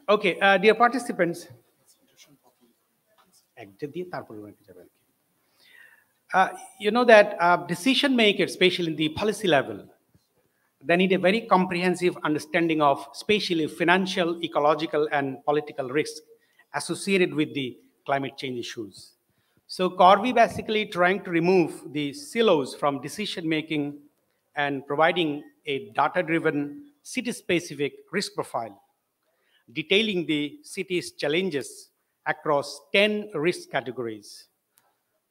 Okay, dear participants, you know that decision makers, especially in the policy level, they need a very comprehensive understanding of especially financial, ecological, and political risks associated with the climate change issues. So CORVI basically trying to remove the silos from decision making and providing a data-driven, city-specific risk profile, detailing the city's challenges across 10 risk categories.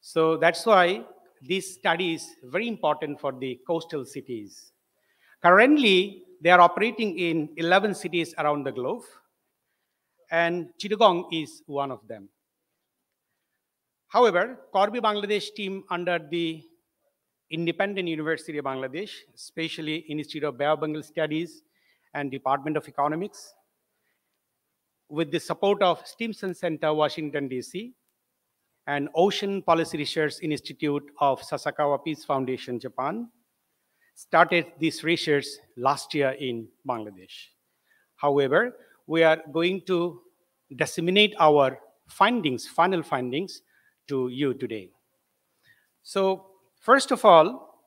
So that's why this study is very important for the coastal cities. Currently, they are operating in 11 cities around the globe, and Chittagong is one of them. However, CORVI Bangladesh team under the Independent University of Bangladesh, especially Institute of Bay of Bengal Studies and Department of Economics, with the support of Stimson Center, Washington, D.C., and Ocean Policy Research Institute of Sasakawa Peace Foundation, Japan, started this research last year in Bangladesh. However, we are going to disseminate our findings, final findings, to you today. So, first of all,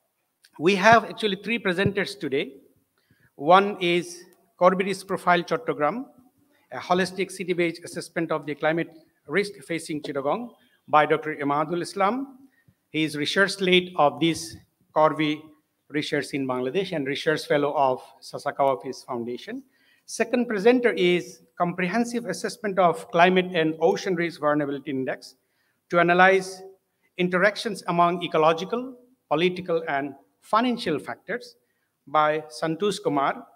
we have actually 3 presenters today. One is CORVI Risk Profile Chattogram, a holistic city-based assessment of the climate risk facing Chittagong by Dr. Emadul Islam. He is research lead of this CORVI research in Bangladesh and research fellow of Sasakawa Peace Foundation. Second presenter is comprehensive assessment of climate and ocean risk vulnerability index to analyze interactions among ecological, political, and financial factors by Santosh Kumar.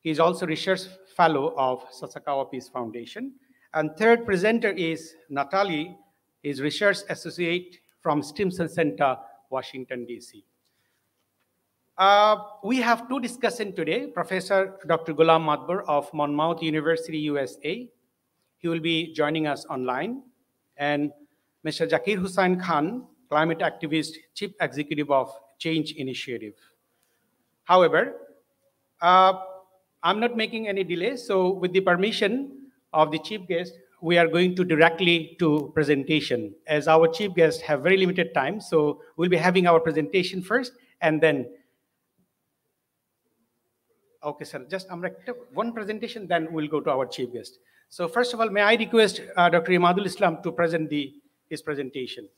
He is also research fellow of Sasakawa Peace Foundation. And third presenter is Natalie, is research associate from Stimson Center, Washington, D.C. We have 2 discussants today. Professor Dr. Golam Mathbor of Monmouth University, USA. He will be joining us online. And Mr. Zakir Hossain Khan, climate activist, chief executive of Change Initiative. However, I'm not making any delay. So with the permission of the chief guest, we are going to directly to presentation. As our chief guests have very limited time, so we'll be having our presentation first and then. Okay, sir, just one presentation, then we'll go to our chief guest. So first of all, may I request Dr. Emadul Islam to present his presentation.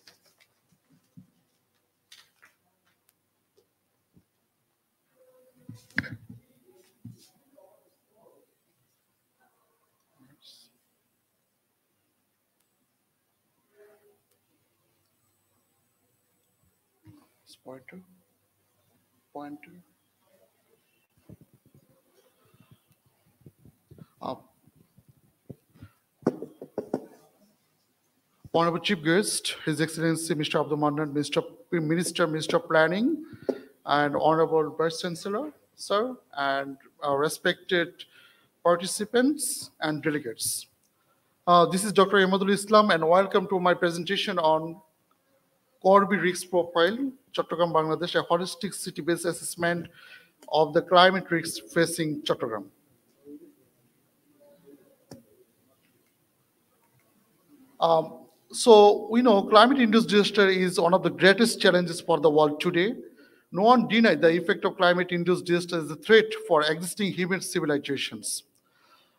Pointer. Honourable Chief Guest, His Excellency Mr. Abdul Mannan, Minister of Planning, and Honourable Vice Chancellor, sir, and respected participants and delegates. This is Dr. Emadul Islam, and welcome to my presentation on CORVI Risk Profile, Chattogram, Bangladesh, a holistic city-based assessment of the climate risks facing Chattogram. So we know climate-induced disaster is one of the greatest challenges for the world today. No one denies the effect of climate-induced disaster as a threat for existing human civilizations.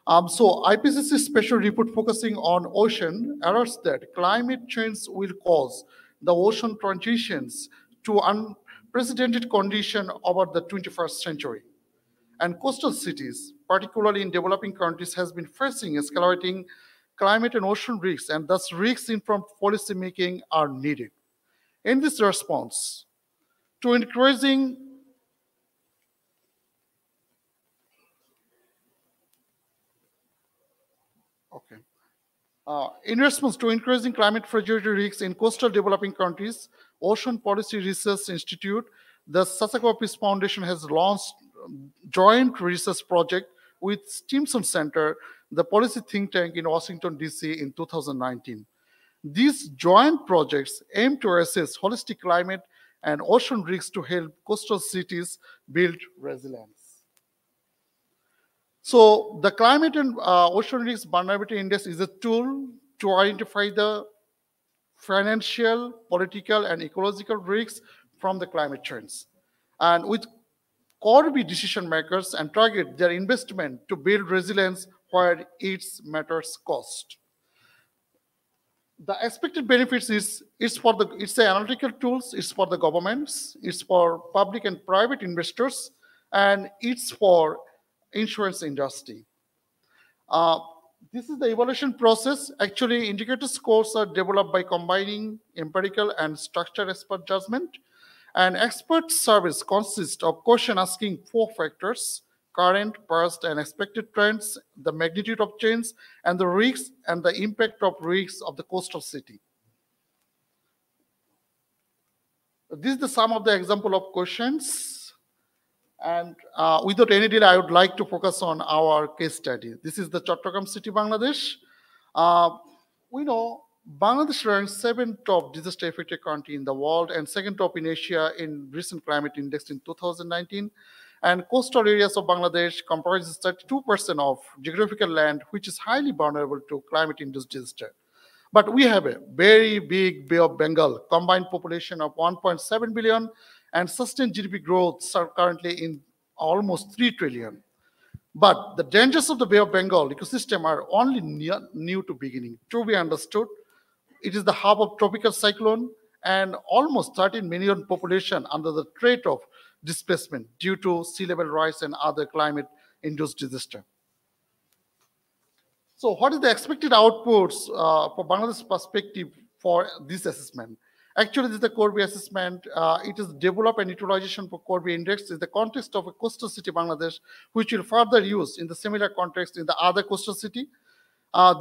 So IPCC special report focusing on ocean alerts that climate change will cause the ocean transitions to unprecedented condition over the 21st century. And coastal cities, particularly in developing countries, has been facing escalating climate and ocean risks, and thus risks informed policy making are needed. In this response to increasing climate fragility risks in coastal developing countries, Ocean Policy Research Institute, the Sasakawa Peace Foundation has launched joint research project with Stimson Center, the policy think tank in Washington, D.C. in 2019. These joint projects aim to assess holistic climate and ocean risks to help coastal cities build resilience. So the Climate and Ocean Risk Vulnerability Index is a tool to identify the financial, political, and ecological risks from the climate change. And with CORVI decision makers and target their investment to build resilience where it matters cost. The expected benefits is it's the analytical tools, it's for the governments, it's for public and private investors, and it's for insurance industry. This is the evaluation process. Actually, indicator scores are developed by combining empirical and structured expert judgment. An expert service consists of question asking 4 factors: current, past, and expected trends, the magnitude of change, and the risks and the impact of risks of the coastal city. This is the sum of the example of questions. And without any delay, I would like to focus on our case study. This is the Chattogram city, Bangladesh. We know Bangladesh ranks 7th top disaster affected country in the world and 2nd top in Asia in recent climate index in 2019. And coastal areas of Bangladesh comprises 32% of geographical land, which is highly vulnerable to climate-induced disaster. But we have a very big Bay of Bengal, combined population of 1.7 billion, and sustained GDP growth are currently in almost 3 trillion. But the dangers of the Bay of Bengal ecosystem are only new to beginning. To be understood, it is the hub of tropical cyclone and almost 13 million population under the threat of displacement due to sea level rise and other climate-induced disaster. So what is the expected outputs for Bangladesh perspective for this assessment? Actually, this is the CORVI assessment. It is developed and utilization for CORVI index in the context of a coastal city, Bangladesh, which will further use in the similar context in the other coastal city.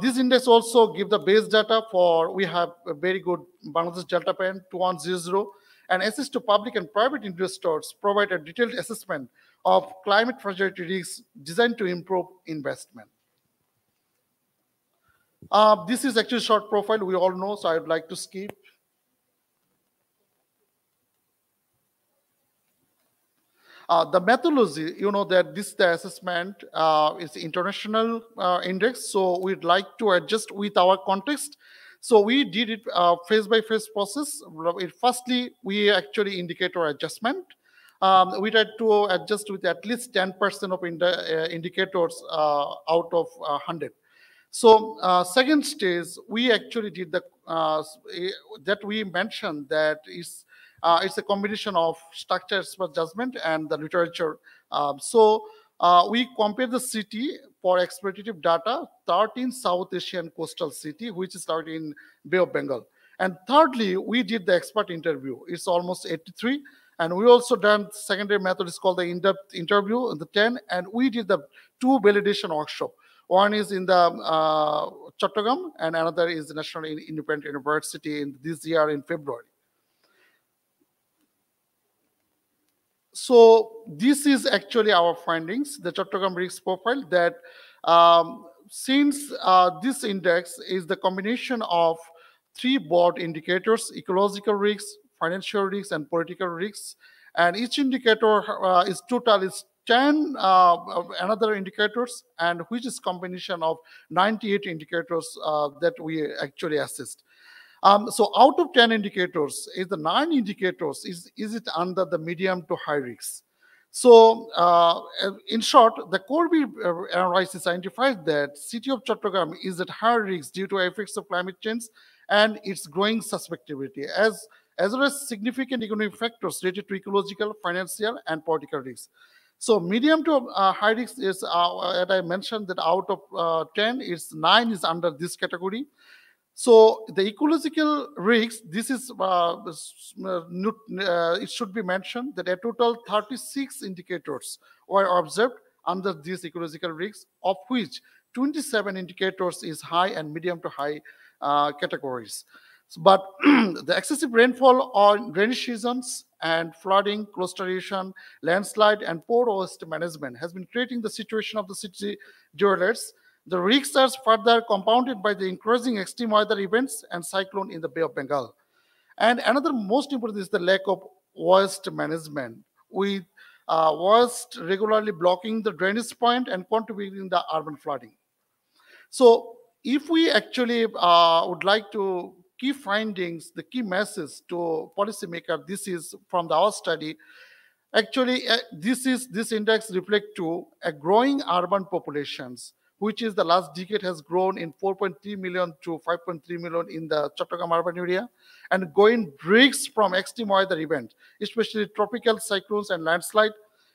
This index also give the base data for, we have a very good Bangladesh Delta Pen 2100, and assist to public and private investors, provide a detailed assessment of climate fragility risks designed to improve investment. This is actually short profile, we all know, so I would like to skip. The methodology, you know that this the assessment is international index, so we'd like to adjust with our context. So we did it phase by phase process. Firstly, we actually indicator adjustment. We tried to adjust with at least 10% of indicators out of 100. So second stage, we actually did the that we mentioned that is it's a combination of structure expert judgment and the literature. We compare the city for exploitative data, 13 South Asian coastal city, which is started in Bay of Bengal. And thirdly, we did the expert interview. It's almost 83. And we also done secondary method is called the in-depth interview, the 10. And we did the 2 validation workshop. One is in the Chattogram and another is the National Independent University in this year in February. So this is actually our findings, the Chattogram risk profile, that since this index is the combination of 3 broad indicators: ecological risks, financial risks, and political risks, and each indicator is total is 10 another indicators, and which is combination of 98 indicators that we actually assessed. So out of 10 indicators, is the 9 indicators, is it under the medium to high risks? So in short, the CORVI analysis identifies that city of Chattogram is at higher risk due to effects of climate change and its growing susceptibility, as well as significant economic factors related to ecological, financial, and political risks. So medium to high risk is, as I mentioned, that out of 10, 9 is under this category. So the ecological risks, this is, it should be mentioned that a total 36 indicators were observed under these ecological risks, of which 27 indicators is high and medium to high categories. But the excessive rainfall on rainy seasons and flooding, coastal erosion, landslide, and poor waste management has been creating the situation of the city dwellers. The risks are further compounded by the increasing extreme weather events and cyclone in the Bay of Bengal. And another most important is the lack of waste management, with waste regularly blocking the drainage point and contributing the urban flooding. So if we actually would like to key findings, the key message to policymaker, this is from our study. Actually, this index reflect to a growing urban populations, which is the last decade has grown in 4.3 million to 5.3 million in the Chattogram urban area, and going risks from extreme weather events, especially tropical cyclones and landslide,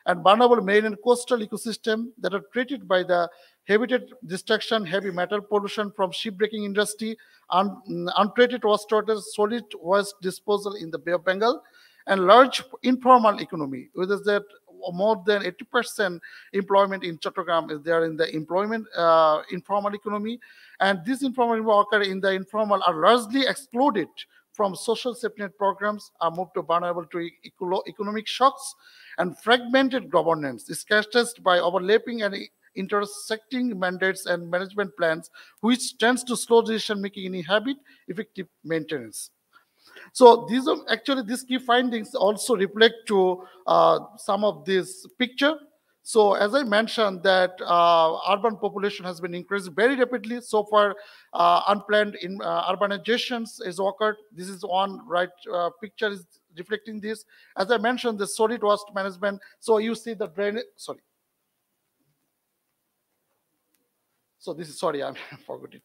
and vulnerable marine and coastal ecosystem that are treated by the habitat destruction, heavy metal pollution from shipbreaking industry, untreated wastewater, solid waste disposal in the Bay of Bengal, and large informal economy, which is that more than 80% employment in Chattogram is there in the employment informal economy, and these informal workers in the informal are largely excluded from social safety net programs, are moved to vulnerable to economic shocks, and fragmented governance is characterized by overlapping and intersecting mandates and management plans, which tends to slow decision making and inhibit effective maintenance. So these are actually these key findings also reflect to some of this picture. So as I mentioned that urban population has been increased very rapidly. So far, unplanned in urbanizations is occurred. This is one right picture is reflecting this. As I mentioned, the solid waste management. So you see the drain. Sorry. So this is sorry, I forgot it.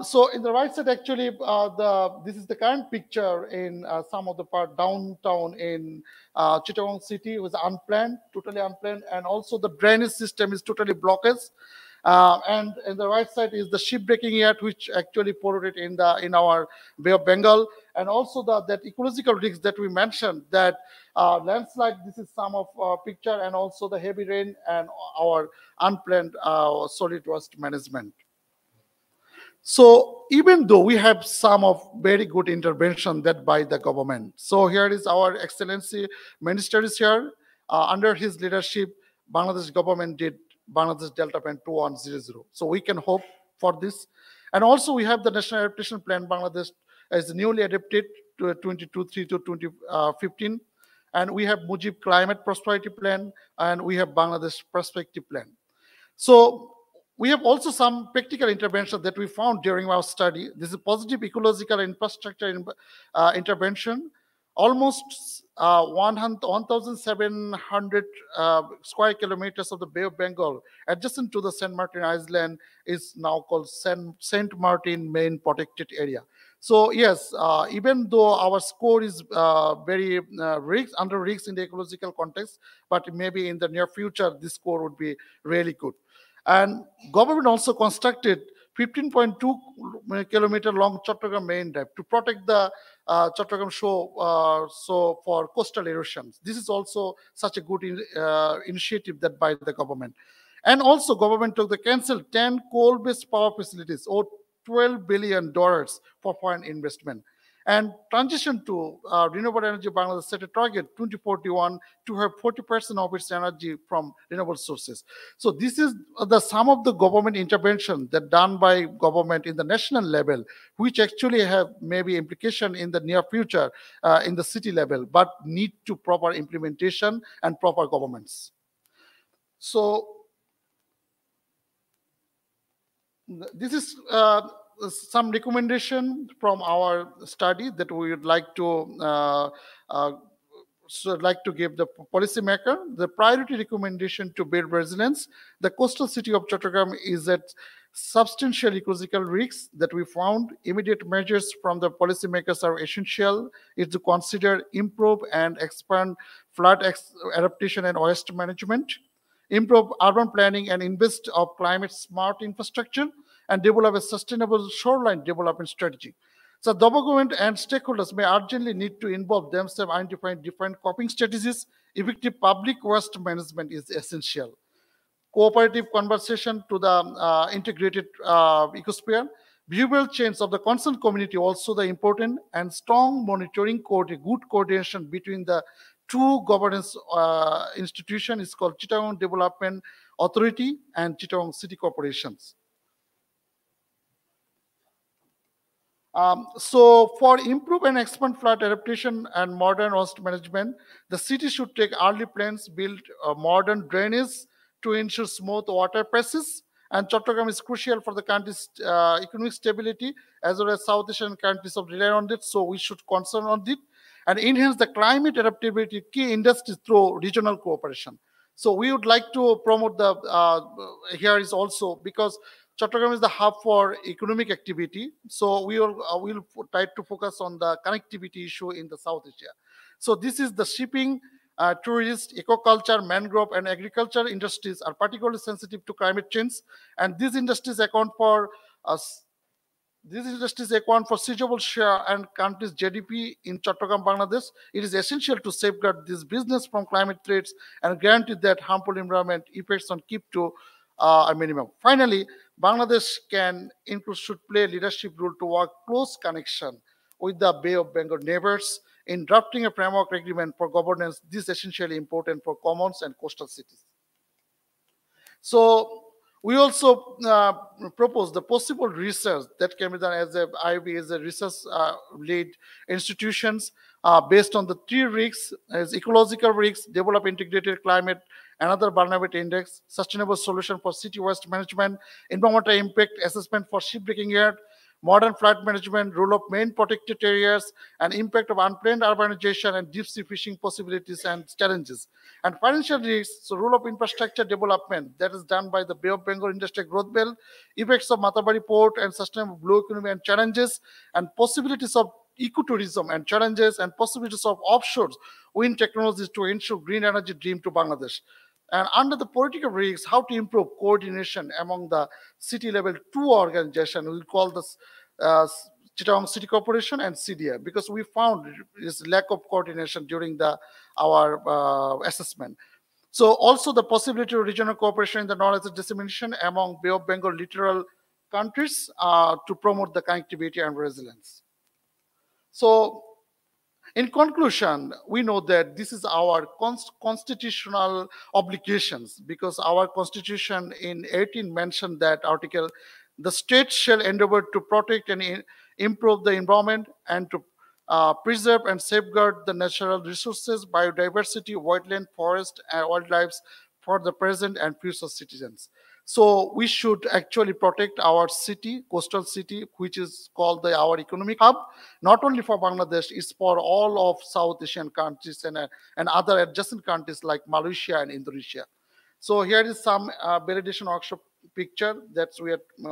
So in the right side, actually, this is the current picture in some of the part downtown in Chittagong city. It was unplanned, totally unplanned, and also the drainage system is totally blocked. And in the right side is the shipbreaking yard, which actually polluted in our Bay of Bengal, and also that ecological risks that we mentioned, that landslide. This is some of picture, and also the heavy rain and our unplanned solid waste management. So even though we have some of very good intervention that by the government, so here is our excellency minister is here. Under his leadership, Bangladesh government did Bangladesh Delta Plan 2100. So we can hope for this. And also we have the National Adaptation Plan Bangladesh as newly adapted to 22-3 to 2015. And we have Mujib Climate Prosperity Plan, and we have Bangladesh Perspective Plan. So we have also some practical intervention that we found during our study. This is positive ecological infrastructure intervention. Almost 1,700 square kilometers of the Bay of Bengal, adjacent to the Saint Martin Island, is now called Saint Martin Main Protected Area. So yes, even though our score is very under risk in the ecological context, but maybe in the near future, this score would be really good. And government also constructed 15.2 kilometer long Chattogram main drive to protect the Chattogram shore so for coastal erosions. This is also such a good initiative that by the government. And also government took the cancel 10 coal-based power facilities or $12 billion for foreign investment. And transition to renewable energy, Bangladesh set a target 2041 to have 40% of its energy from renewable sources. So this is the sum of the government intervention that done by government in the national level, which actually have maybe implication in the near future in the city level, but need to proper implementation and proper governments. So this is some recommendation from our study that we would like to give the policymaker. The priority recommendation to build resilience. The coastal city of Chattogram is at substantial ecological risks that we found. Immediate measures from the policymakers are essential. Is to consider, improve, and expand flood adaptation and waste management, improve urban planning and invest of climate smart infrastructure, and develop a sustainable shoreline development strategy. So the government and stakeholders may urgently need to involve themselves identifying different coping strategies. Effective public waste management is essential. Cooperative conversation to the integrated ecosphere. Behavioral change of the concerned community also the important, and strong monitoring, good coordination between the two governance institutions is called Chittagong Development Authority and Chittagong City Corporations. So for improve and expand flood adaptation and modern waste management, the city should take early plans, build modern drainage to ensure smooth water passes. And Chattogram is crucial for the country's economic stability, as well as South Asian countries of rely on it. So we should concern on it and enhance the climate adaptability key industries through regional cooperation. So we would like to promote the here is also because Chattogram is the hub for economic activity. So we will try to focus on the connectivity issue in the South Asia. So this is the shipping, tourist, eco-culture, mangrove, and agriculture industries are particularly sensitive to climate change, and these industries account for these industries account for sizable share and country's GDP in Chattogram, Bangladesh. It is essential to safeguard this business from climate threats and guarantee that harmful environment effects on keep to a minimum. Finally, Bangladesh should play a leadership role to work close connection with the Bay of Bengal neighbors in drafting a framework agreement for governance. This is essentially important for commons and coastal cities. So we also propose the possible research that can be done as a IB as a research lead institutions based on the three risks as ecological risks, develop integrated climate, another vulnerability index, sustainable solution for city waste management, environmental impact assessment for shipbreaking yard, modern flood management, role of main protected areas, and impact of unplanned urbanization and deep sea fishing possibilities and challenges. And financial risks, so role of infrastructure development that is done by the Bay of Bengal Industrial Growth Belt, effects of Mathbor port and sustainable blue economy and challenges, and possibilities of ecotourism and challenges, and possibilities of offshore wind technologies to ensure green energy dream to Bangladesh. And under the political risks, how to improve coordination among the city level two organization. We call this Chittagong City Corporation and CDA, because we found this lack of coordination during our assessment. So also the possibility of regional cooperation in the knowledge dissemination among Bay of Bengal littoral countries to promote the connectivity and resilience. So in conclusion, we know that this is our constitutional obligations, because our constitution in 18 mentioned that article, the state shall endeavor to protect and improve the environment and to preserve and safeguard the natural resources, biodiversity, wetland, forest, and wildlife for the present and future citizens. So we should actually protect our city, coastal city, which is called our economic hub, not only for Bangladesh, it's for all of South Asian countries and other adjacent countries like Malaysia and Indonesia. So here is some validation workshop picture that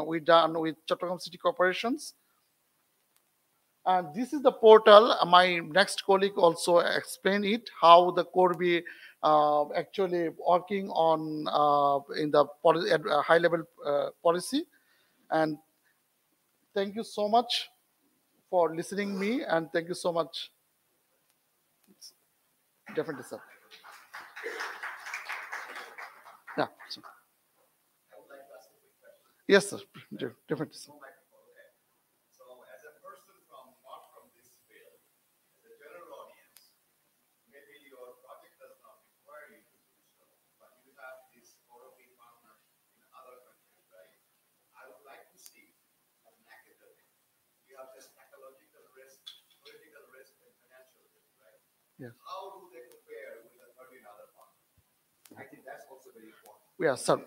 we done with Chattogram City Corporations. And this is the portal. My next colleague also explained it, how the CORVI actually working on in the high level policy. And thank you so much for listening me, and thank you so much. Definitely, sir. Yeah. Sir. Yes, sir. Definitely, sir. Yes. How do they compare with the 13 other partners? I think that's also very important. Yeah, sir.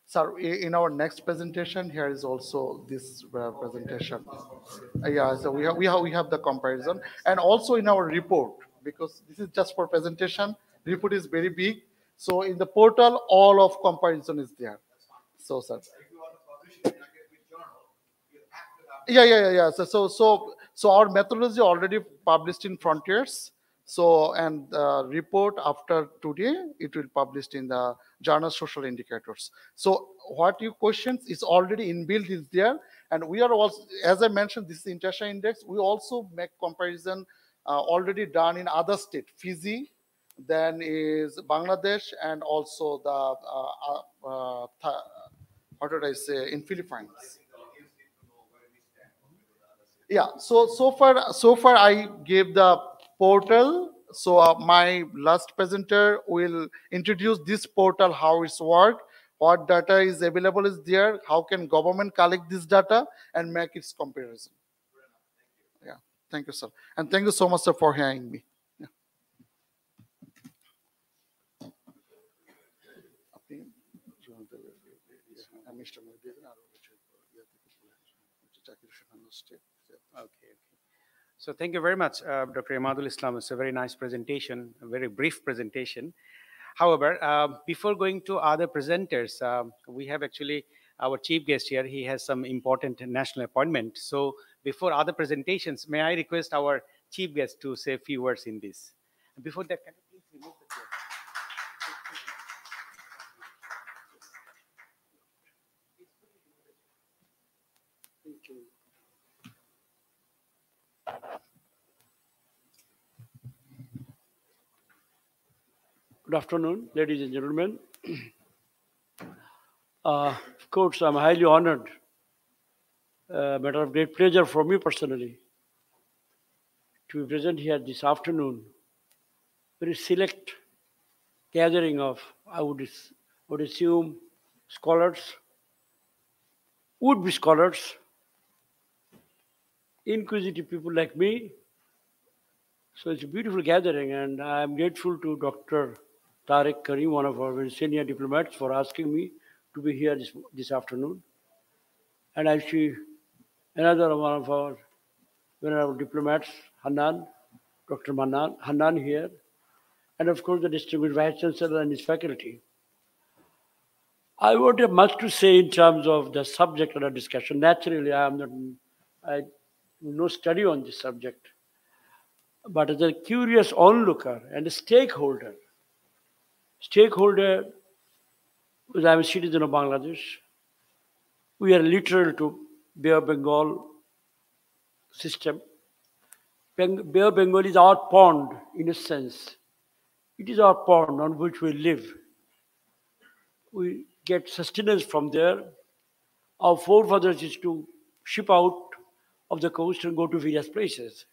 Sir, in our next presentation, here is also this presentation. Yeah, so we have the comparison, and also in our report, because this is just for presentation. Report is very big, so in the portal, all of comparison is there. So, sir. Yeah. So our methodology already published in Frontiers. So, and report after today, it will published in the journal Social Indicators. So what you questions is already inbuilt is there. And we are also, as I mentioned, this is international index. We also make comparison already done in other state, Fiji, then is Bangladesh, and also what did I say, in Philippines. Yeah, so far I gave the portal. So my last presenter will introduce this portal, how it's work, what data is available is there, how can government collect this data and make its comparison. Thank you, sir. And thank you so much, sir, for hearing me. Yeah. Okay. So thank you very much, Dr. Emadul Islam. It's a very nice presentation, a very brief presentation. However, before going to other presenters, we have actually our chief guest here. He has some important national appointment. So before other presentations, may I request our chief guest to say a few words in this? Before that, can you please remove the chair? Good afternoon, ladies and gentlemen. Of course, I'm highly honored. Matter of great pleasure for me personally to be present here this afternoon. Very select gathering of, I would assume, scholars, would-be scholars, inquisitive people like me. So it's a beautiful gathering, and I'm grateful to Dr. Tariq Karim, one of our very senior diplomats, for asking me to be here this afternoon. And I see another one of our venerable diplomats, Hanan, Dr. Mannan, Hanan here, and of course the distinguished Vice Chancellor and his faculty. I would have much to say in terms of the subject under discussion. Naturally, I have no study on this subject. But as a curious onlooker and a stakeholder, because I'm a citizen of Bangladesh, we are literal to Bay of Bengal system. Bay of Bengal is our pond, in a sense. It is our pond on which we live. We get sustenance from there. Our forefathers used to ship out of the coast and go to various places.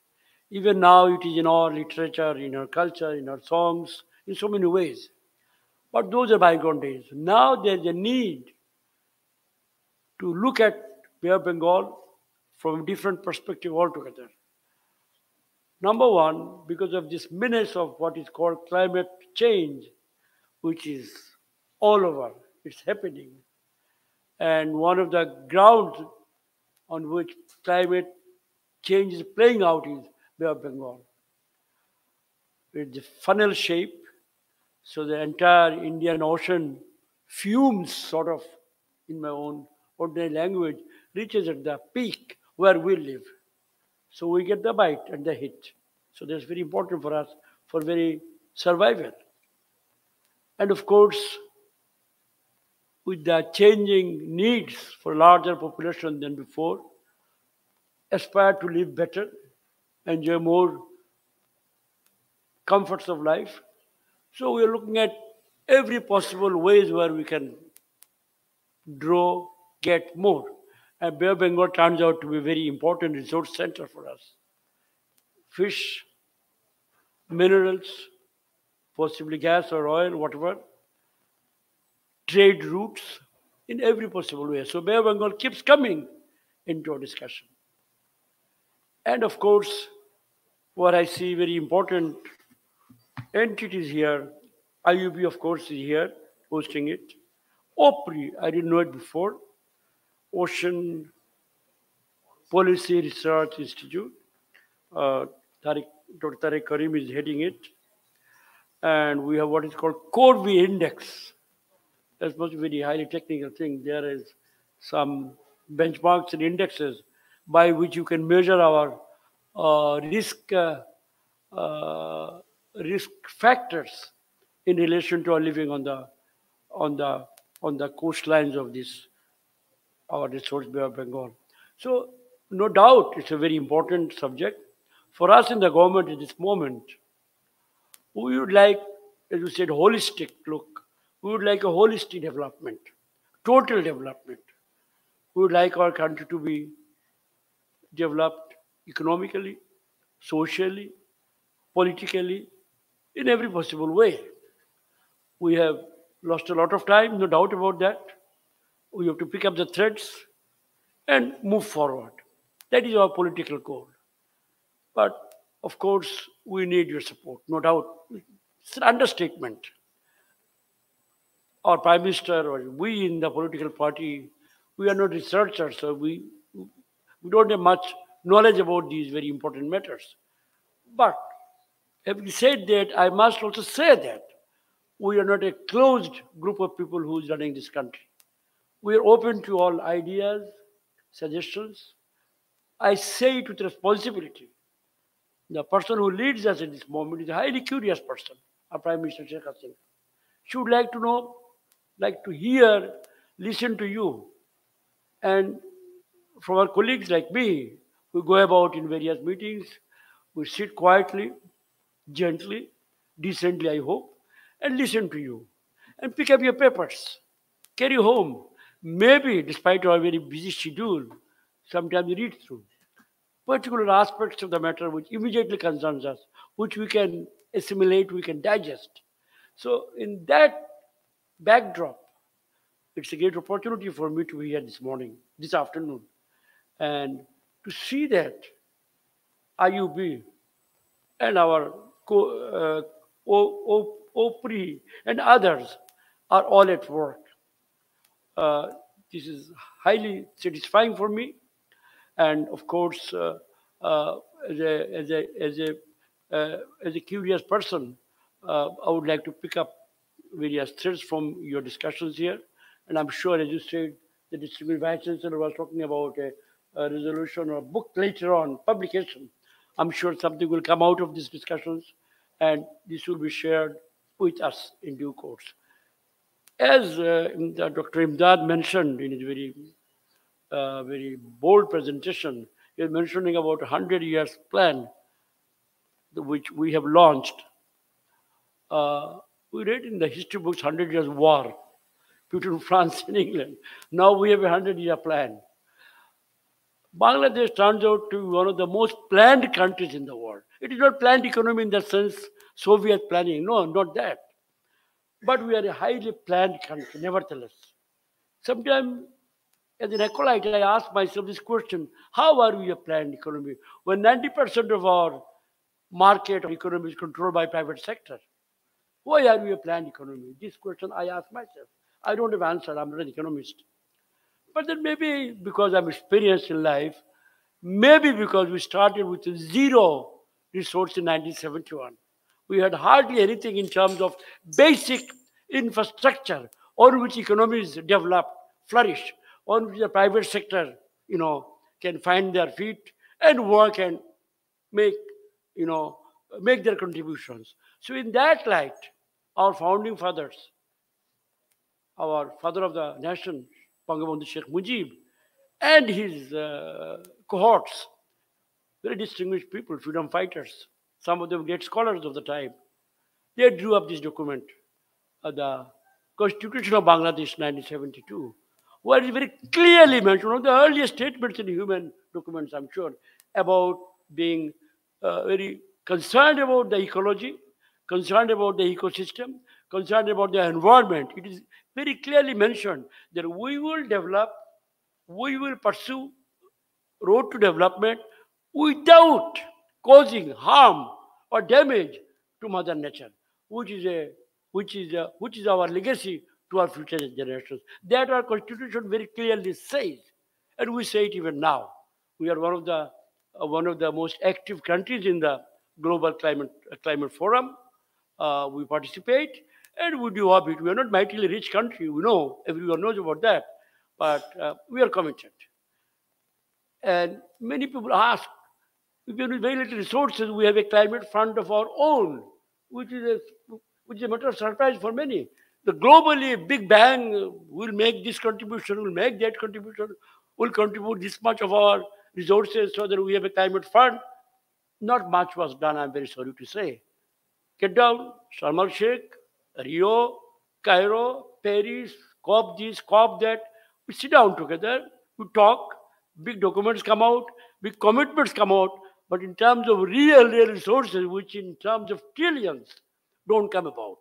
Even now, it is in our literature, in our culture, in our songs, in so many ways. But those are bygone days. Now there's a need to look at Bay of Bengal from a different perspective altogether. Number one, because of this menace of what is called climate change, which is all over, it's happening. And one of the grounds on which climate change is playing out is Bay of Bengal. With the funnel shape, so the entire Indian Ocean fumes, sort of, in my own ordinary language, reaches at the peak where we live. So we get the bite and the hit. So that's very important for us, for very survival. And of course, with the changing needs for larger population than before, aspire to live better, enjoy more comforts of life. So we are looking at every possible ways where we can draw, get more. And Bay of Bengal turns out to be a very important resource center for us. Fish, minerals, possibly gas or oil, whatever, trade routes in every possible way. So Bay of Bengal keeps coming into our discussion. And of course, what I see very important entities here, IUB of course is here hosting it. OPRI, I didn't know it before, Ocean Policy Research Institute. Dr. Tariq Karim is heading it. And we have what is called CORVI index. That's must be a very highly technical thing. There is some benchmarks and indexes by which you can measure our risk factors in relation to our living on the coastlines of this our resource Bay of Bengal. So no doubt it's a very important subject for us in the government at this moment. We would like, as you said, holistic look. We would like a holistic development, total development. We would like our country to be developed economically, socially, politically, in every possible way. We have lost a lot of time, no doubt about that. We have to pick up the threads and move forward. That is our political goal. But of course, we need your support, no doubt. It's an understatement. Our Prime Minister or we in the political party, we are not researchers, so we don't have much knowledge about these very important matters. But having said that, I must also say that we are not a closed group of people who is running this country. We are open to all ideas, suggestions. I say it with responsibility. The person who leads us in this moment is a highly curious person, our Prime Minister Sheikh Hasina. She would like to know, like to hear, listen to you. And from our colleagues like me, we go about in various meetings, we sit quietly, gently, decently, I hope, and listen to you. And pick up your papers, carry home. Maybe, despite our very busy schedule, sometimes we read through particular aspects of the matter which immediately concerns us, which we can assimilate, we can digest. So in that backdrop, it's a great opportunity for me to be here this morning, this afternoon, and to see that IUB and our OPRI and others are all at work. This is highly satisfying for me. And of course, as a curious person, I would like to pick up various threads from your discussions here. And I'm sure, as you said, the Distinguished Vice Chancellor was talking about a resolution or a book later on, publication. I'm sure something will come out of these discussions, and this will be shared with us in due course. As Dr. Imdad mentioned in his very bold presentation, he was mentioning about 100 years plan, which we have launched. We read in the history books 100 years war between France and England. Now we have a 100-year plan. Bangladesh turns out to be one of the most planned countries in the world. It is not planned economy in the sense Soviet planning. No, not that. But we are a highly planned country, nevertheless. Sometimes, as an acolyte, I ask myself this question: how are we a planned economy when 90% of our market or economy is controlled by private sector? Why are we a planned economy? This question I ask myself. I don't have an answer. I'm not an economist. But then maybe because I'm experienced in life, maybe because we started with zero resource in 1971. We had hardly anything in terms of basic infrastructure on which economies develop, flourish, on which the private sector, can find their feet and work and make their contributions. So in that light, our founding fathers, our father of the nation, Bangabandhu Sheikh Mujib, and his cohorts, very distinguished people, freedom fighters, some of them great scholars of the time, they drew up this document, the Constitution of Bangladesh 1972, where it is very clearly mentioned, one of the earliest statements in human documents, I'm sure, about being very concerned about the ecology, concerned about the ecosystem, concerned about the environment. It is very clearly mentioned that we will develop, we will pursue road to development without causing harm or damage to Mother Nature, which is our legacy to our future generations. That our Constitution very clearly says, and we say it even now. We are one of the most active countries in the global climate forum. We participate, and we do our bit. We are not mightily rich country. We know, everyone knows about that, but we are committed. And many people ask, if we have very little resources, we have a climate fund of our own, which is a matter of surprise for many. The globally big bang will make this contribution, will make that contribution, will contribute this much of our resources so that we have a climate fund. Not much was done, I'm very sorry to say. Get down, Sharm el-Sheikh, Rio, Cairo, Paris, COP this, COP that. We sit down together, we talk, big documents come out, big commitments come out, but in terms of real resources, which in terms of trillions, don't come about.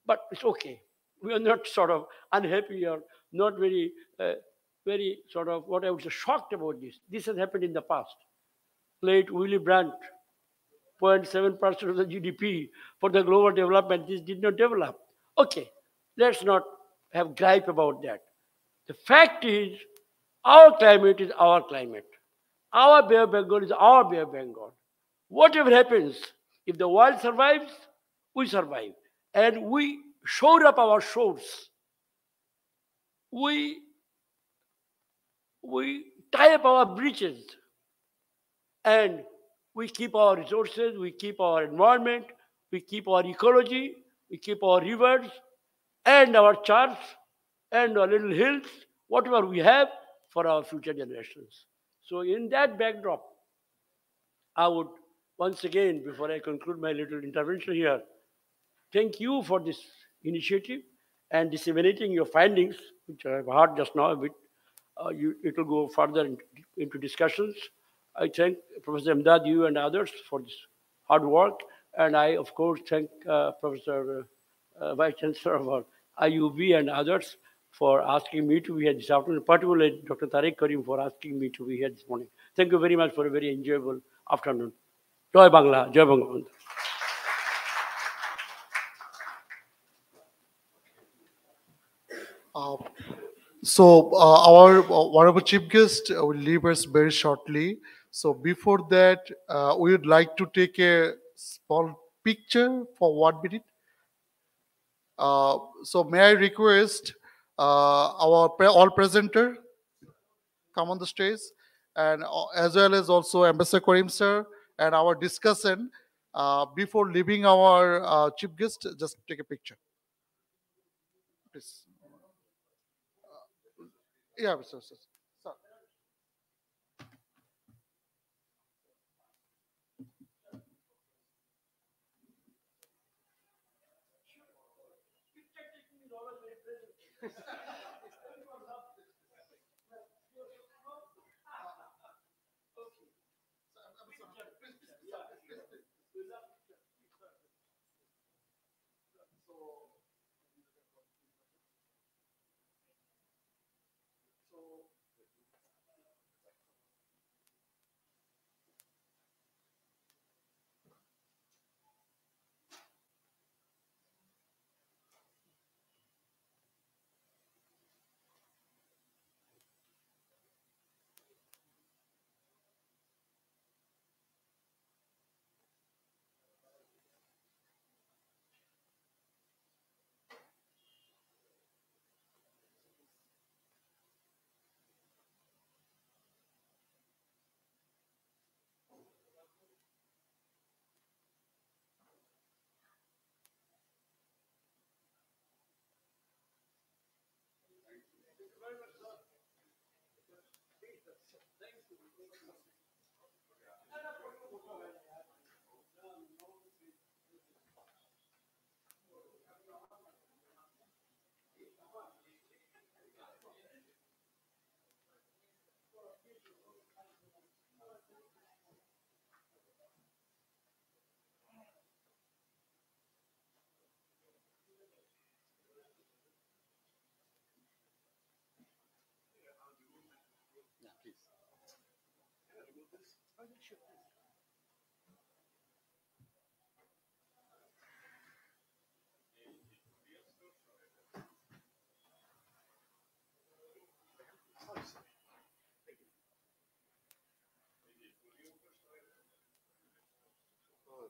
But it's okay. We are not sort of unhappy or not very sort of what I would say shocked about this. This has happened in the past. Late Willy Brandt 0.7% of the GDP for the global development. This did not develop. Okay, let's not have gripe about that. The fact is, our climate is our climate. Our Bay of Bengal is our Bay of Bengal. Whatever happens, if the world survives, we survive. And we shore up our shores. We tie up our breaches. And we keep our resources, we keep our environment, we keep our ecology, we keep our rivers, and our charts, and our little hills, whatever we have for our future generations. So in that backdrop, I would once again, before I conclude my little intervention here, thank you for this initiative and disseminating your findings, which I have heard just now a bit. It will go further into discussions. I thank Professor Imdad, you and others for this hard work. And I, of course, thank Professor Vice Chancellor of our IUB and others for asking me to be here this afternoon, particularly Dr. Tariq Karim for asking me to be here this morning. Thank you very much for a very enjoyable afternoon. Joy Bangla, Joy Bangla. So our honorable chief guest will leave us very shortly. So before that, we would like to take a small picture for 1 minute. So may I request our all presenter come on the stage, and as well as also Ambassador Karim sir and our discussion. Before leaving our chief guest, just take a picture, please. Yeah, sir.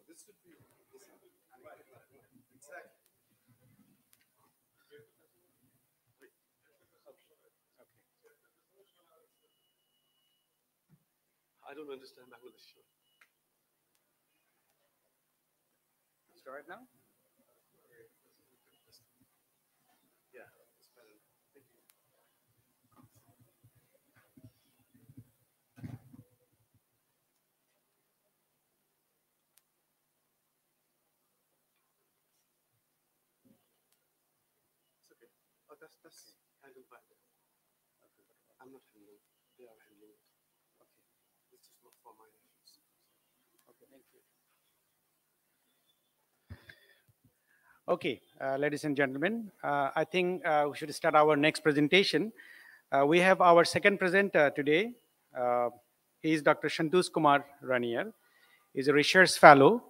This would be exactly. I don't understand Bangladesh. Start now? Yeah, it's better. Thank you. It's okay. Oh, that's handled by them. I'm not handling. They are handling it. Okay. This is not for my issues. Okay, thank you. Okay, ladies and gentlemen, I think we should start our next presentation. We have our second presenter today. He is Dr. Santosh Kumar Rauniyar. is a research fellow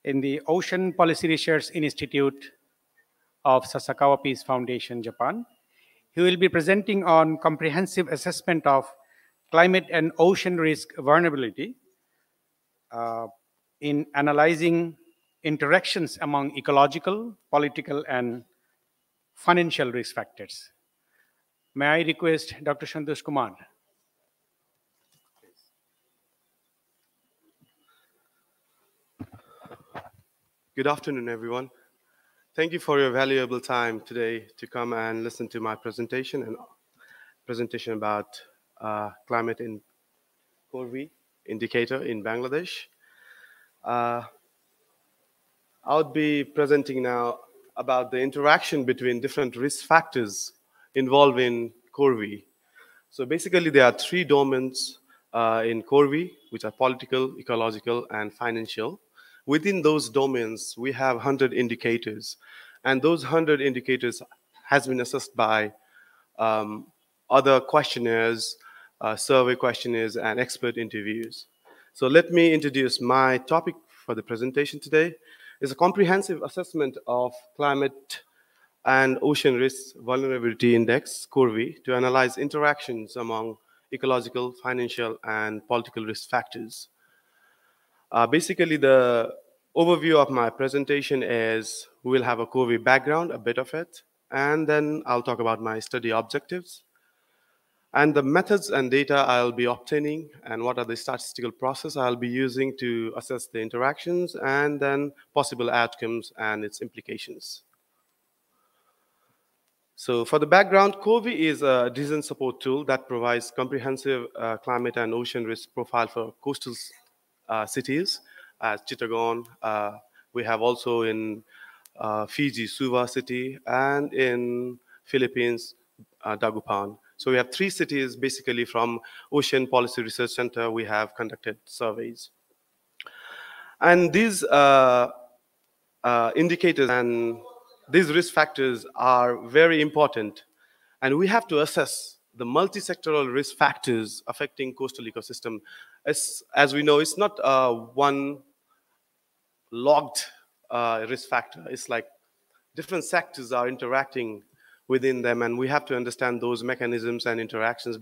in the Ocean Policy Research Institute of Sasakawa Peace Foundation, Japan. He will be presenting on comprehensive assessment of climate and ocean risk vulnerability in analyzing interactions among ecological, political, and financial risk factors. May I request Dr. Santosh Kumar? Good afternoon, everyone. Thank you for your valuable time today to come and listen to my presentation about climate in CORVI indicator in Bangladesh. I would be presenting now about the interaction between different risk factors involved in CORVI. So basically, there are three domains in CORVI, which are political, ecological, and financial. Within those domains, we have 100 indicators, and those 100 indicators has been assessed by other questionnaires, survey questionnaires, and expert interviews. So let me introduce my topic for the presentation today. Is a comprehensive assessment of climate and ocean risk vulnerability index, CORVI, to analyze interactions among ecological, financial, and political risk factors. Basically, the overview of my presentation is we will have a CORVI background, a bit of it, and then I'll talk about my study objectives and the methods and data I'll be obtaining and what are the statistical process I'll be using to assess the interactions and then possible outcomes and its implications. So for the background, CORVI is a decision support tool that provides comprehensive climate and ocean risk profile for coastal cities as Chittagong. We have also in Fiji, Suva city, and in Philippines, Dagupan. So we have three cities basically from Ocean Policy Research Center. We have conducted surveys. And these indicators and these risk factors are very important. And we have to assess the multi-sectoral risk factors affecting coastal ecosystem. As we know, it's not one logged risk factor. It's like different sectors are interacting within them, and we have to understand those mechanisms and interactions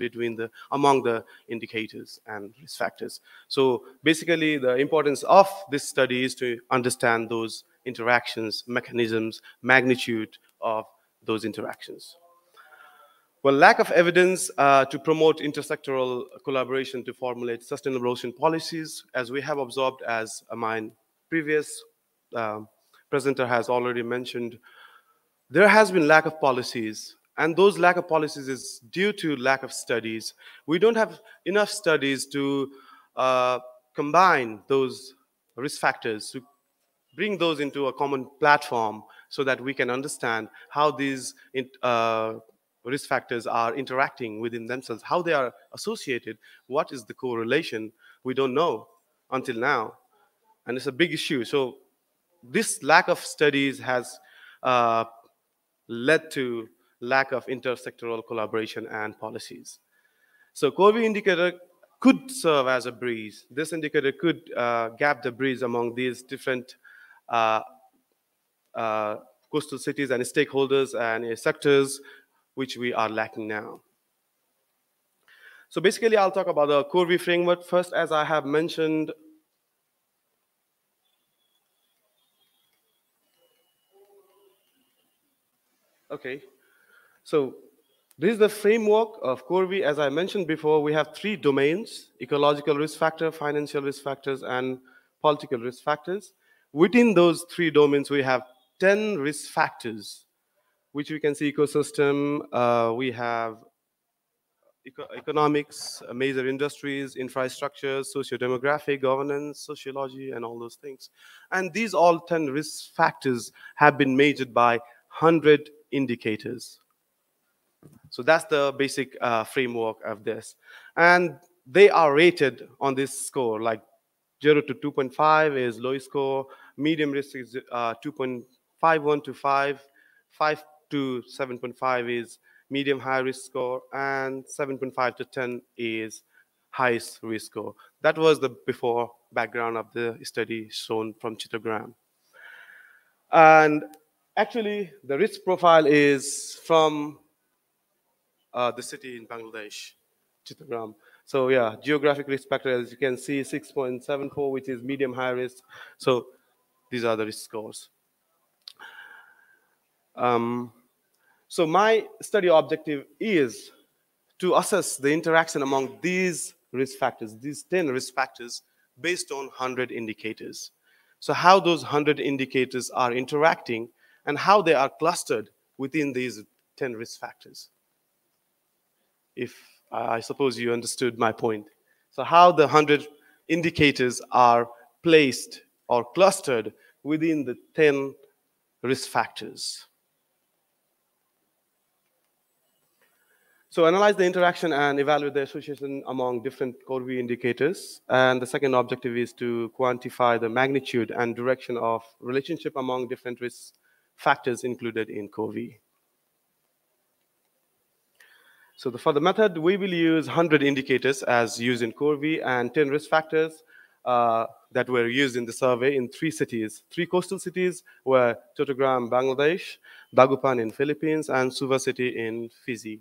among the indicators and risk factors. So basically, the importance of this study is to understand those interactions, mechanisms, magnitude of those interactions. Well, lack of evidence to promote intersectoral collaboration to formulate sustainable ocean policies, as we have observed, as my previous presenter has already mentioned, there has been lack of policies, and those lack of policies is due to lack of studies. We don't have enough studies to combine those risk factors, to bring those into a common platform so that we can understand how these risk factors are interacting within themselves, how they are associated, what is the correlation. We don't know until now, and it's a big issue. So this lack of studies has led to lack of intersectoral collaboration and policies. So CORVI indicator could serve as a bridge. This indicator could gap the bridge among these different coastal cities and stakeholders and sectors which we are lacking now. So basically, I'll talk about the CORVI framework first. As I have mentioned, okay, so this is the framework of CORVI. As I mentioned before, we have three domains: ecological risk factor, financial risk factors, and political risk factors. Within those three domains, we have 10 risk factors, which we can see ecosystem, we have economics, major industries, infrastructure, socio-demographic, governance, sociology, and all those things. And these all 10 risk factors have been measured by 100 indicators. So that's the basic framework of this. And they are rated on this score, like 0 to 2.5 is low score, medium risk is 2.51 to 5, 5 to 7.5 is medium high risk score, and 7.5 to 10 is highest risk score. That was the before background of the study shown from Chattogram. And actually, the risk profile is from the city in Bangladesh, Chittagong. So yeah, geographic risk factor, as you can see, 6.74, which is medium high risk. So these are the risk scores. So my study objective is to assess the interaction among these risk factors, these 10 risk factors, based on 100 indicators. So how those 100 indicators are interacting and how they are clustered within these 10 risk factors. If I suppose you understood my point. So how the 100 indicators are placed or clustered within the 10 risk factors. So analyze the interaction and evaluate the association among different CORVI indicators. And the second objective is to quantify the magnitude and direction of relationship among different risk factors included in CORVI. So for the method, we will use 100 indicators as used in CORVI and 10 risk factors that were used in the survey in 3 cities. 3 coastal cities were Chattogram, Bangladesh, Dagupan in Philippines, and Suva City in Fiji.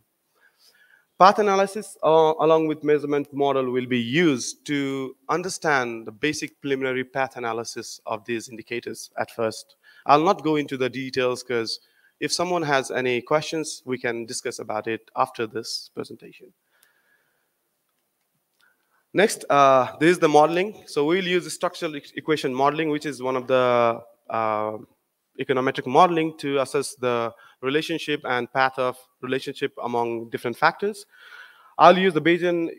Path analysis along with measurement model will be used to understand the basic preliminary path analysis of these indicators at first. I'll not go into the details because if someone has any questions, we can discuss about it after this presentation. Next, this is the modeling. So we'll use the structural equation modeling, which is one of the econometric modeling to assess the relationship and path of relationship among different factors. I'll use the Bayesian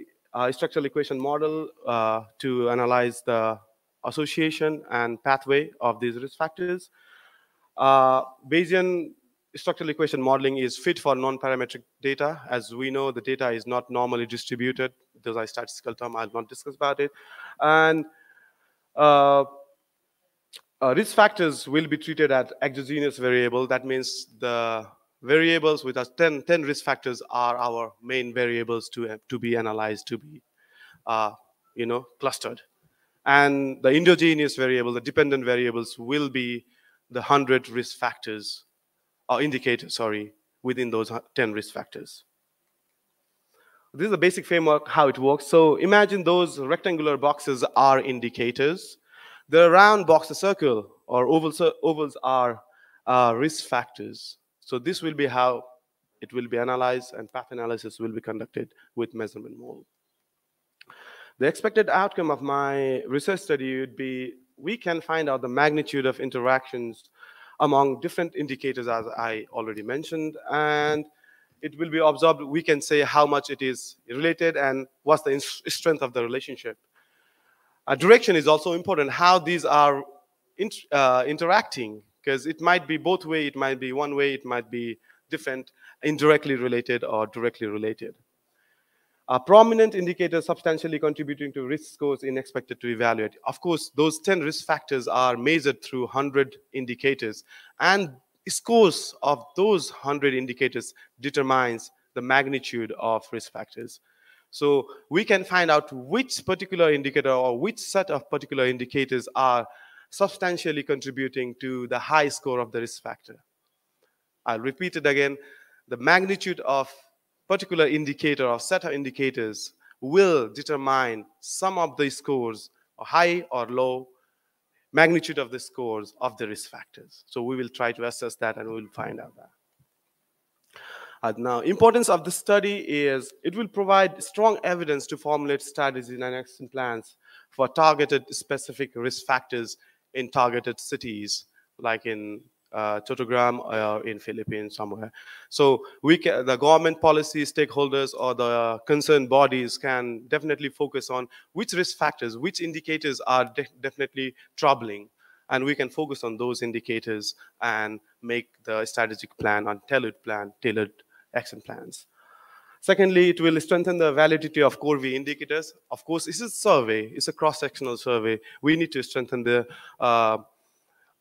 structural equation model to analyze the association and pathway of these risk factors. Bayesian structural equation modeling is fit for non-parametric data. As we know, the data is not normally distributed. Those are statistical terms. I'll not discuss about it. And risk factors will be treated as exogenous variable. That means the variables with us 10 risk factors are our main variables to be analyzed, to be clustered. And the endogenous variable, the dependent variables, will be the 100 risk factors or indicators, within those 10 risk factors. This is the basic framework how it works. So imagine those rectangular boxes are indicators. The round box, the circle or ovals are risk factors. So this will be how it will be analyzed, and path analysis will be conducted with measurement model. The expected outcome of my research study would be we can find out the magnitude of interactions among different indicators, as I already mentioned, and it will be observed. We can say how much it is related and what's the strength of the relationship. Direction is also important, how these are interacting, because it might be both way, it might be one way, it might be different, indirectly related or directly related. A prominent indicator substantially contributing to risk scores is expected to evaluate. Of course, those 10 risk factors are measured through 100 indicators, and scores of those 100 indicators determines the magnitude of risk factors. So we can find out which particular indicator or which set of particular indicators are substantially contributing to the high score of the risk factor. I'll repeat it again. The magnitude of particular indicator or set of indicators will determine some of the scores, or high or low magnitude of the scores of the risk factors. So we will try to assess that and we'll find out that. Now, importance of the study is it will provide strong evidence to formulate strategies and action plans for targeted specific risk factors in targeted cities, like in Chattogram or in Philippines somewhere. So the government policy stakeholders or the concerned bodies can definitely focus on which risk factors, which indicators are definitely troubling, and we can focus on those indicators and make the strategic plan on tailored action plans. Secondly, it will strengthen the validity of CORVI indicators. Of course, this is a survey, it's a cross-sectional survey. We need to strengthen the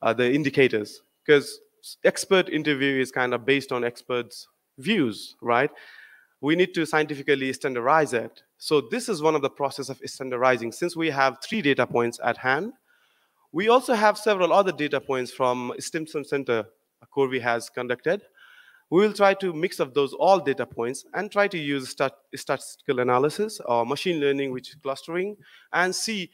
indicators, because expert interview is kind of based on experts' views, right? we need to scientifically standardize it. So this is one of the process of standardizing. Since we have 3 data points at hand, we also have several other data points from Stimson Center CORVI has conducted. We will try to mix up those all data points and try to use statistical analysis or machine learning, which is clustering, and see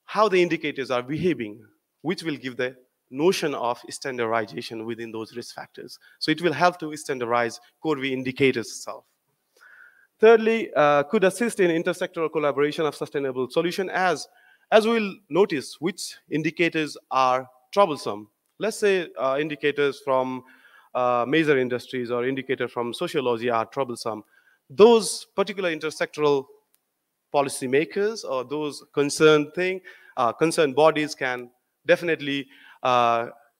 how the indicators are behaving, which will give the notion of standardization within those risk factors. So it will help to standardize CORVI indicators itself. Thirdly, could assist in intersectoral collaboration of sustainable solution as we'll notice which indicators are troublesome. Let's say indicators from major industries or indicators from sociology are troublesome. Those particular intersectoral policymakers or those concerned bodies can definitely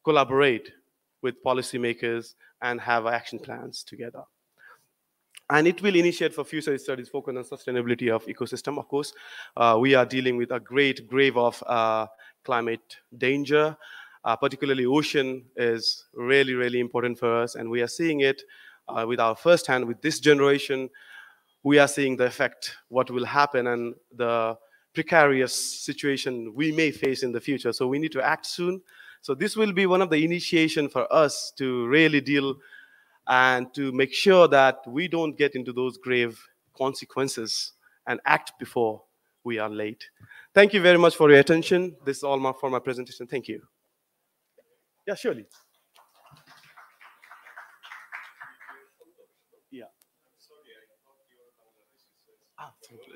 collaborate with policymakers and have action plans together. And it will initiate for future studies focused on sustainability of ecosystem. Of course, we are dealing with a great grave of climate danger. Particularly ocean is really, really important for us. And we are seeing it with our first hand with this generation. We are seeing the effect, what will happen and the precarious situation we may face in the future. So we need to act soon. So this will be one of the initiation for us to really deal and to make sure that we don't get into those grave consequences and act before we are late. Thank you very much for your attention. This is all for my presentation. Thank you. Yeah, surely. Yeah. Thank you.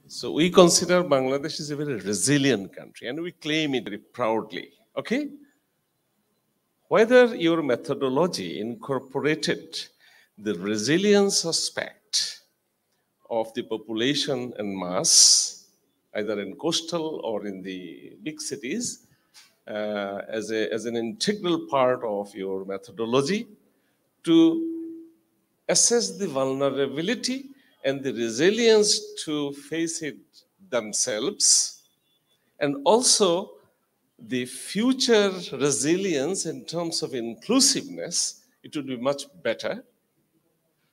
So we consider Bangladesh is a very resilient country and we claim it very proudly, okay? Whether your methodology incorporated the resilience aspect of the population and mass, either in coastal or in the big cities, as an integral part of your methodology to assess the vulnerability and the resilience to face it themselves, and also the future resilience in terms of inclusiveness, it would be much better.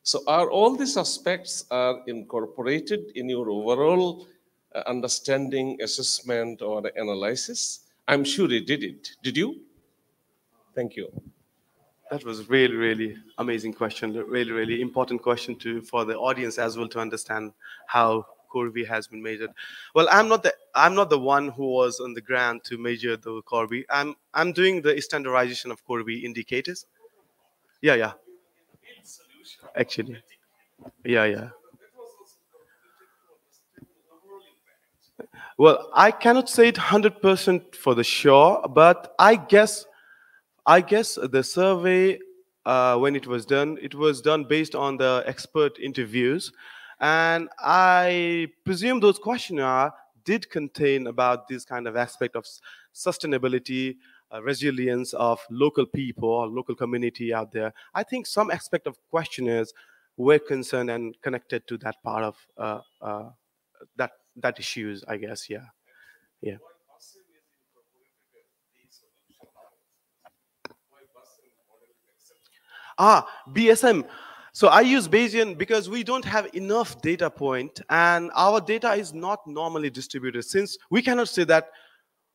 So are all these aspects are incorporated in your overall understanding, assessment, or analysis? I'm sure you did it. Did you? Thank you. That was really, really amazing question. Really, really important question for the audience as well to understand how CORVI has been measured. Well, I'm not the one who was on the ground to measure the CORVI. I'm doing the standardization of CORVI indicators. Yeah. Actually, yeah. Well, I cannot say it 100% for the sure, but I guess the survey, when it was done based on the expert interviews. And I presume those questionnaires did contain about this kind of aspect of sustainability, resilience of local people or local community out there. I think some aspect of questionnaires were concerned and connected to that part of that issues, I guess, yeah. BSM. So I use Bayesian because we don't have enough data point and our data is not normally distributed, since we cannot say that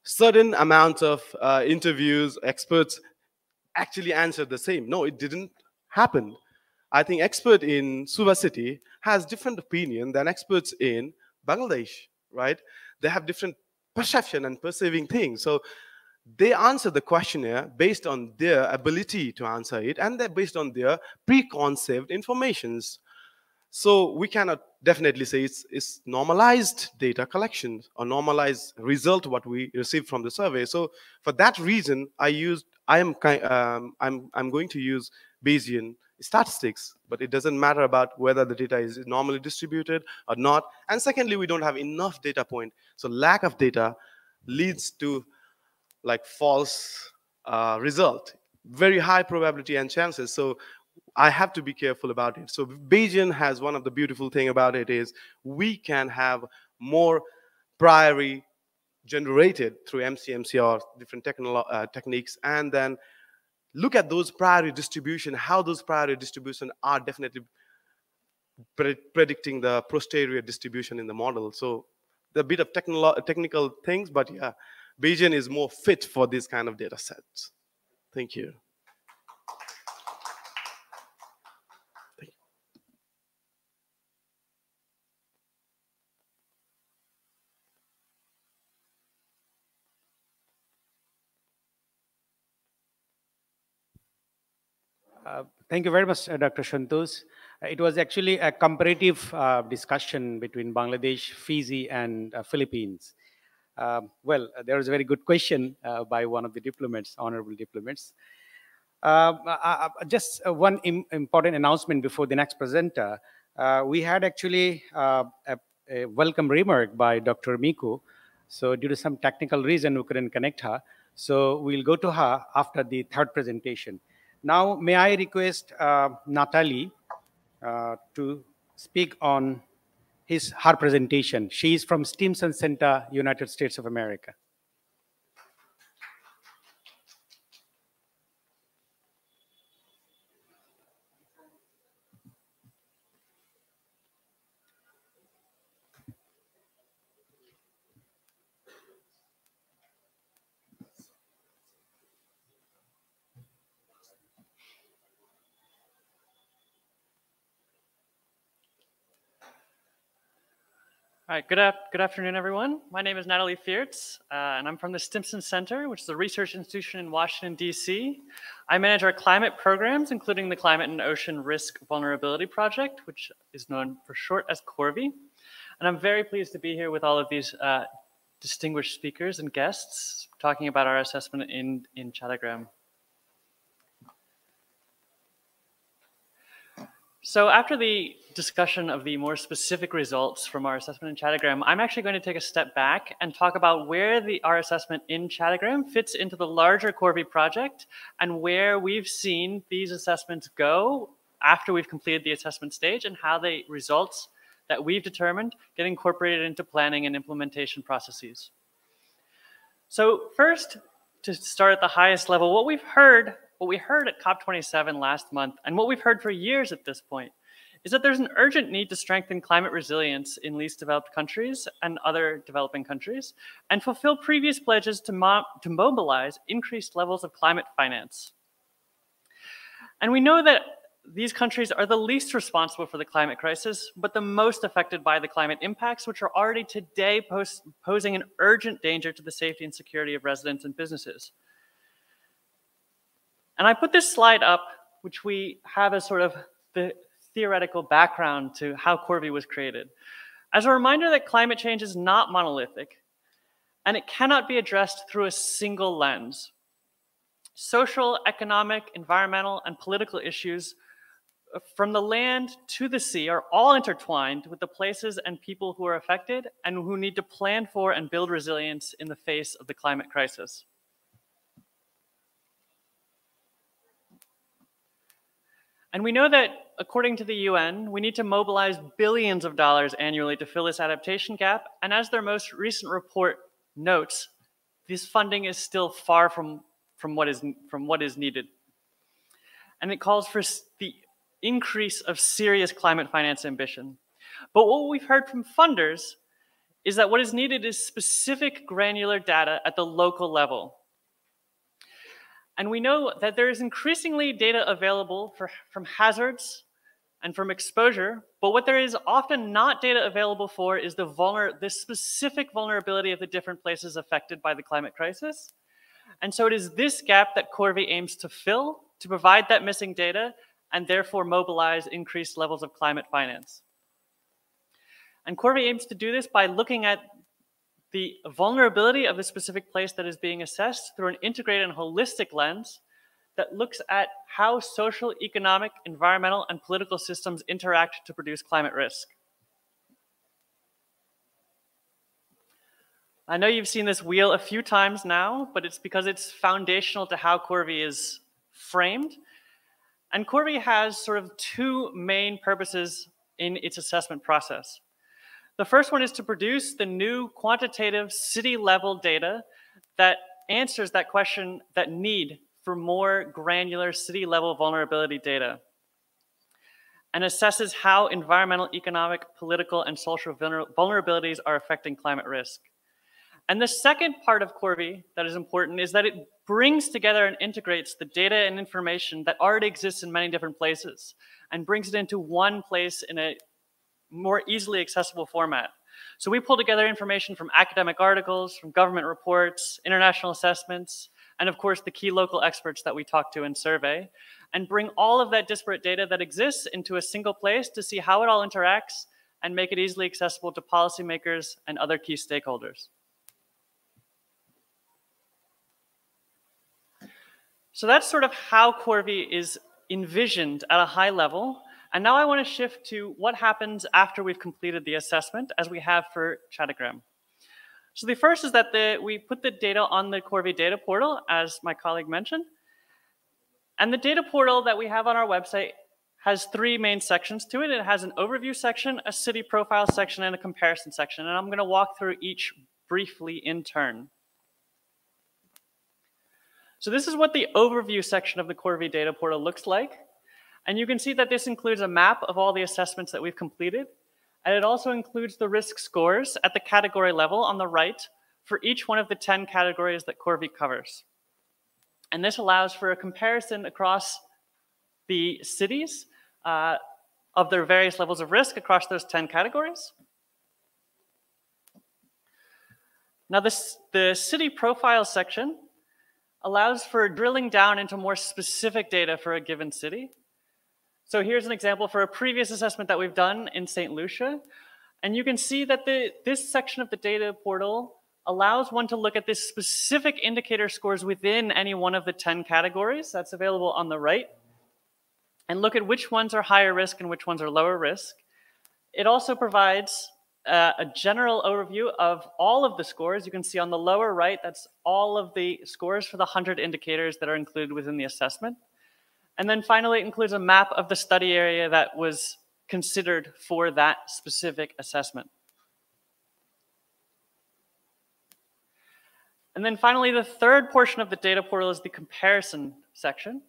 certain amount of interviews, experts actually answered the same. No, it didn't happen. I think expert in Suva city has different opinion than experts in Bangladesh, right? They have different perception and perceiving things. So they answer the questionnaire based on their ability to answer it, and they're based on their preconceived informations. So we cannot definitely say it's normalized data collection or normalized result what we received from the survey. So for that reason, I'm going to use Bayesian statistics, but it doesn't matter about whether the data is normally distributed or not. And secondly, we don't have enough data point. So lack of data leads to like false result, very high probability and chances. So I have to be careful about it. So Bayesian has one of the beautiful thing about it is we can have more priori generated through MCMC or different techniques, and then look at those priori distribution, how those priori distribution are definitely predicting the posterior distribution in the model. So the bit of technical things, but yeah, Bayesian is more fit for this kind of data sets. Thank you. Thank you very much, Dr. Santosh. It was actually a comparative discussion between Bangladesh, Fiji, and Philippines. Well, there was a very good question by one of the diplomats, honorable diplomats. Just one important announcement before the next presenter. We had actually a welcome remark by Dr. Miko. So due to some technical reason, we couldn't connect her. So we'll go to her after the third presentation. Now, may I request Natalie to speak on her presentation. She is from Stimson Center, United States of America. All right, good afternoon, everyone. My name is Natalie Fiertz, and I'm from the Stimson Center, which is a research institution in Washington, D.C. I manage our climate programs, including the Climate and Ocean Risk Vulnerability Project, which is known for short as CORVI. And I'm very pleased to be here with all of these distinguished speakers and guests talking about our assessment in Chattogram. So after the discussion of the more specific results from our assessment in Chattogram, I'm actually going to take a step back and talk about where our assessment in Chattogram fits into the larger CORVI project and where we've seen these assessments go after we've completed the assessment stage and how the results that we've determined get incorporated into planning and implementation processes. So first, to start at the highest level, what we heard at COP27 last month, and what we've heard for years at this point, is that there's an urgent need to strengthen climate resilience in least developed countries and other developing countries, and fulfill previous pledges to mobilize increased levels of climate finance. And we know that these countries are the least responsible for the climate crisis, but the most affected by the climate impacts, which are already today posing an urgent danger to the safety and security of residents and businesses. And I put this slide up, which we have as sort of the theoretical background to how CORVI was created, as a reminder that climate change is not monolithic, and it cannot be addressed through a single lens. Social, economic, environmental, and political issues from the land to the sea are all intertwined with the places and people who are affected and who need to plan for and build resilience in the face of the climate crisis. And we know that, according to the UN, we need to mobilize billions of dollars annually to fill this adaptation gap. And as their most recent report notes, this funding is still far from what is needed. And it calls for the increase of serious climate finance ambition. But what we've heard from funders is that what is needed is specific granular data at the local level. And we know that there is increasingly data available from hazards and from exposure, but what there is often not data available for is the specific vulnerability of the different places affected by the climate crisis. And so it is this gap that CORVI aims to fill, to provide that missing data, and therefore mobilize increased levels of climate finance. And CORVI aims to do this by looking at the vulnerability of the specific place that is being assessed through an integrated and holistic lens that looks at how social, economic, environmental, and political systems interact to produce climate risk. I know you've seen this wheel a few times now, but it's because it's foundational to how CORVI is framed. And CORVI has sort of two main purposes in its assessment process. The first one is to produce the new quantitative city-level data that answers that question, that need for more granular city-level vulnerability data, and assesses how environmental, economic, political, and social vulnerabilities are affecting climate risk. And the second part of CORVI that is important is that it brings together and integrates the data and information that already exists in many different places and brings it into one place in a more easily accessible format. So we pull together information from academic articles, from government reports, international assessments, and of course the key local experts that we talk to and survey, and bring all of that disparate data that exists into a single place to see how it all interacts and make it easily accessible to policymakers and other key stakeholders. So that's sort of how CORVI is envisioned at a high level. And now I want to shift to what happens after we've completed the assessment, as we have for Chattogram. So the first is that we put the data on the CORVI data portal, as my colleague mentioned. And the data portal that we have on our website has three main sections to it. It has an overview section, a city profile section, and a comparison section. And I'm going to walk through each briefly in turn. So this is what the overview section of the CORVI data portal looks like. And you can see that this includes a map of all the assessments that we've completed. And it also includes the risk scores at the category level on the right for each one of the 10 categories that CORVI covers. And this allows for a comparison across the cities of their various levels of risk across those 10 categories. Now the city profile section allows for drilling down into more specific data for a given city. So here's an example for a previous assessment that we've done in St. Lucia. And you can see that this section of the data portal allows one to look at the specific indicator scores within any one of the 10 categories that's available on the right, and look at which ones are higher risk and which ones are lower risk. It also provides a general overview of all of the scores. You can see on the lower right, that's all of the scores for the 100 indicators that are included within the assessment. And then finally, it includes a map of the study area that was considered for that specific assessment. And then finally, the third portion of the data portal is the comparison section.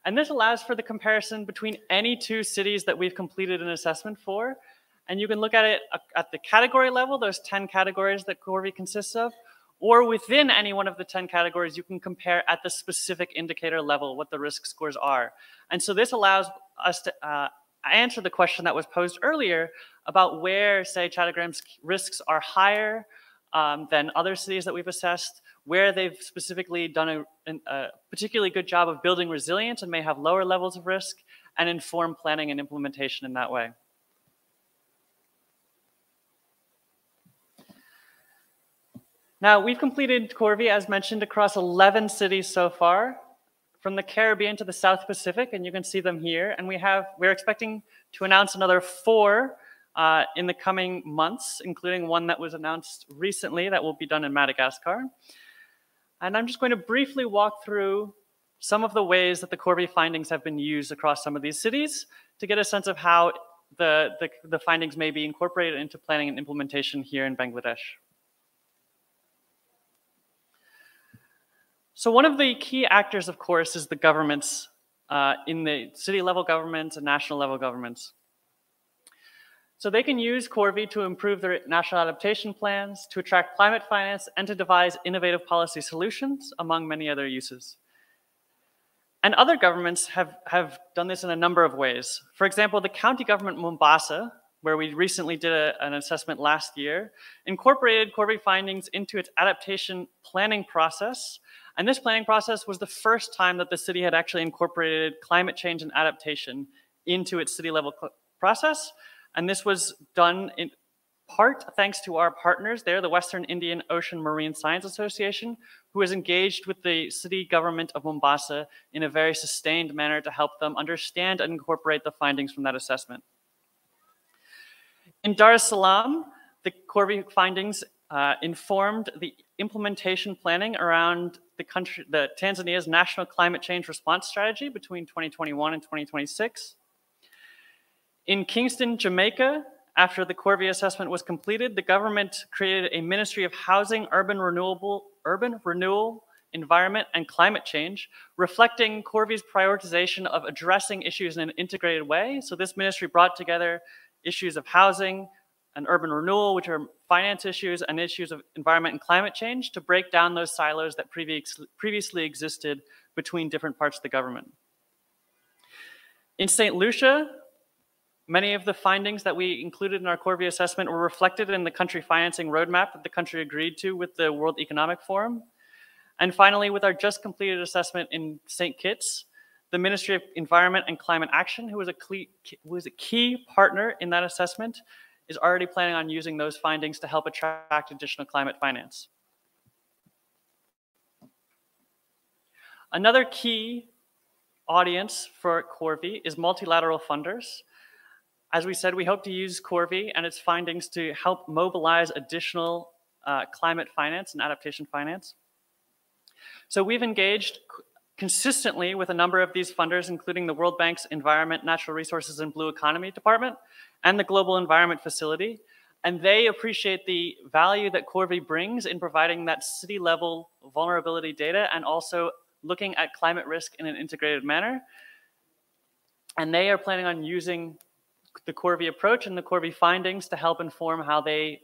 And this allows for the comparison between any two cities that we've completed an assessment for. And you can look at it at the category level, those 10 categories that CORVI consists of, or within any one of the 10 categories, you can compare at the specific indicator level what the risk scores are. And so this allows us to answer the question that was posed earlier about where, say, Chattogram's risks are higher than other cities that we've assessed, where they've specifically done a particularly good job of building resilience and may have lower levels of risk, and inform planning and implementation in that way. Now, we've completed CORVI, as mentioned, across 11 cities so far, from the Caribbean to the South Pacific, and you can see them here. And we're expecting to announce another 4 in the coming months, including one that was announced recently that will be done in Madagascar. And I'm just going to briefly walk through some of the ways that the CORVI findings have been used across some of these cities to get a sense of how the findings may be incorporated into planning and implementation here in Bangladesh. So one of the key actors, of course, is the governments in the city level governments and national level governments. So they can use CORVI to improve their national adaptation plans, to attract climate finance, and to devise innovative policy solutions, among many other uses. And other governments have done this in a number of ways. For example, the county government Mombasa, where we recently did an assessment last year, incorporated CORVI findings into its adaptation planning process. And this planning process was the first time that the city had actually incorporated climate change and adaptation into its city level process. And this was done in part thanks to our partners there, the Western Indian Ocean Marine Science Association, who has engaged with the city government of Mombasa in a very sustained manner to help them understand and incorporate the findings from that assessment. In Dar es Salaam, the CORVI findings informed the implementation planning around the Tanzania's National Climate Change Response Strategy between 2021 and 2026. In Kingston, Jamaica, after the CORVI assessment was completed, the government created a Ministry of Housing, Urban Renewal, Environment, and Climate Change, reflecting CORVI's prioritization of addressing issues in an integrated way. So this ministry brought together issues of housing and urban renewal, which are finance issues, and issues of environment and climate change, to break down those silos that previously existed between different parts of the government. In St. Lucia, many of the findings that we included in our CORVI assessment were reflected in the country financing roadmap that the country agreed to with the World Economic Forum. And finally, with our just completed assessment in St. Kitts, the Ministry of Environment and Climate Action, who was a key partner in that assessment, is already planning on using those findings to help attract additional climate finance. Another key audience for CORVI is multilateral funders. As we said, we hope to use CORVI and its findings to help mobilize additional climate finance and adaptation finance. So we've engaged consistently with a number of these funders, including the World Bank's Environment, Natural Resources, and Blue Economy Department and the Global Environment Facility. And they appreciate the value that CORVI brings in providing that city-level vulnerability data and also looking at climate risk in an integrated manner. And they are planning on using the CORVI approach and the CORVI findings to help inform how they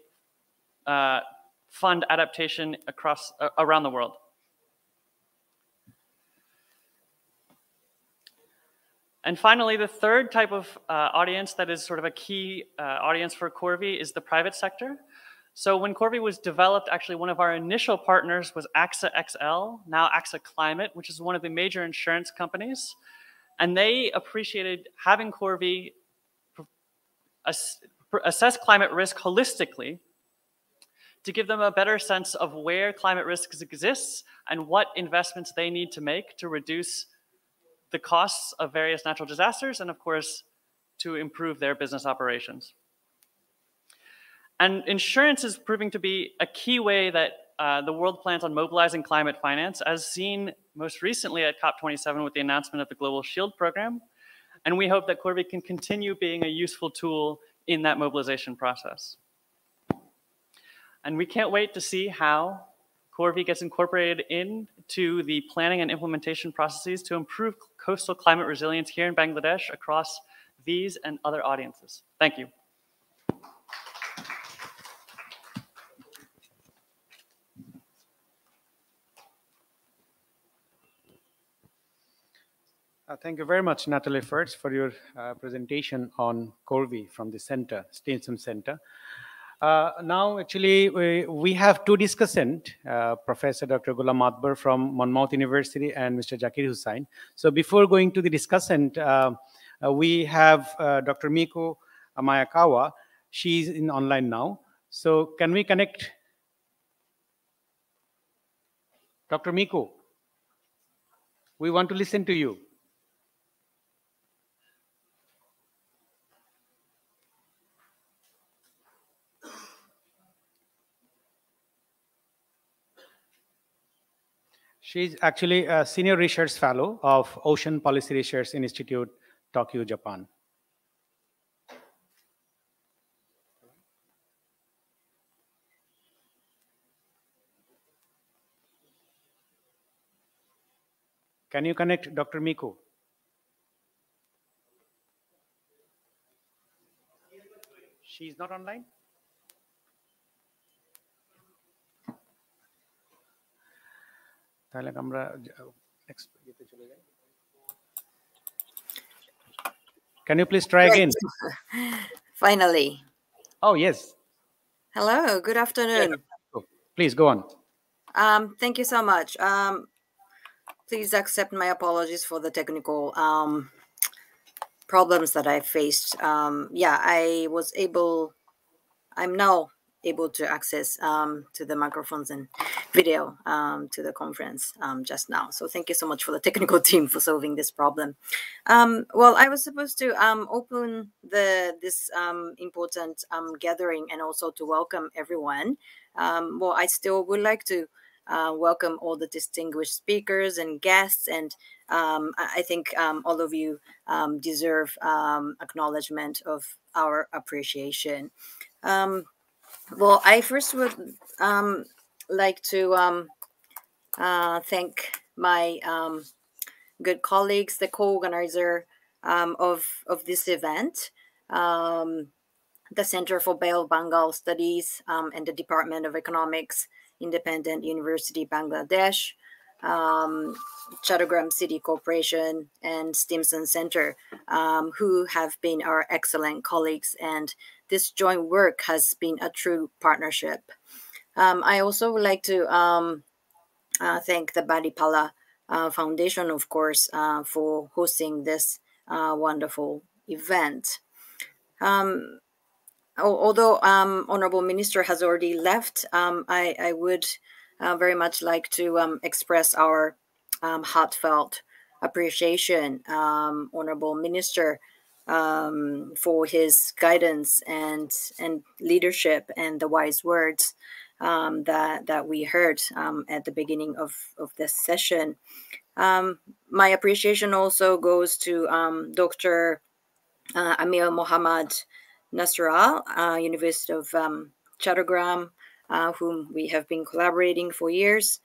fund adaptation around the world. And finally, the third type of audience that is sort of a key audience for CORVI is the private sector. So when CORVI was developed, actually one of our initial partners was AXA XL, now AXA Climate, which is one of the major insurance companies. And they appreciated having CORVI assess climate risk holistically to give them a better sense of where climate risks exists and what investments they need to make to reduce the costs of various natural disasters, and of course, to improve their business operations. And insurance is proving to be a key way that the world plans on mobilizing climate finance, as seen most recently at COP27 with the announcement of the Global Shield program. And we hope that CORVI can continue being a useful tool in that mobilization process. And we can't wait to see how CORVI gets incorporated into the planning and implementation processes to improve coastal climate resilience here in Bangladesh across these and other audiences. Thank you. Thank you very much, Natalie, first for your presentation on CORVI from the center, Stimson Center. Now, actually, we have two discussants, Professor Dr. Golam Mathbor from Monmouth University and Mr. Zakir Hossain. So before going to the discussant, we have Dr. Miko Maekawa. She's in online now. So can we connect? Dr. Miko, we want to listen to you. She's actually a senior research fellow of Ocean Policy Research Institute, Tokyo, Japan. Can you connect Dr. Miko? She's not online? Can you please try again? Finally. Oh, yes. Hello, good afternoon. Yeah. Please go on. Thank you so much. Please accept my apologies for the technical problems that I faced. Yeah, I'm now able to access to the microphones and video to the conference just now. So thank you so much for the technical team for solving this problem. Well, I was supposed to open this important gathering and also to welcome everyone. Well, I still would like to welcome all the distinguished speakers and guests, and I think all of you deserve acknowledgement of our appreciation. Well, I first would like to thank my good colleagues, the co-organizer of this event, the Center for Bay of Bengal Studies and the Department of Economics, Independent University, Bangladesh, Chattogram City Corporation, and Stimson Center, who have been our excellent colleagues, and this joint work has been a true partnership. I also would like to thank the Badipala Foundation, of course, for hosting this wonderful event. Although Honourable Minister has already left, I would very much like to express our heartfelt appreciation, Honourable Minister, for his guidance and leadership and the wise words that we heard at the beginning of this session. My appreciation also goes to Dr. Amir Mohammad, Nasrullah, University of Chattogram, whom we have been collaborating for years.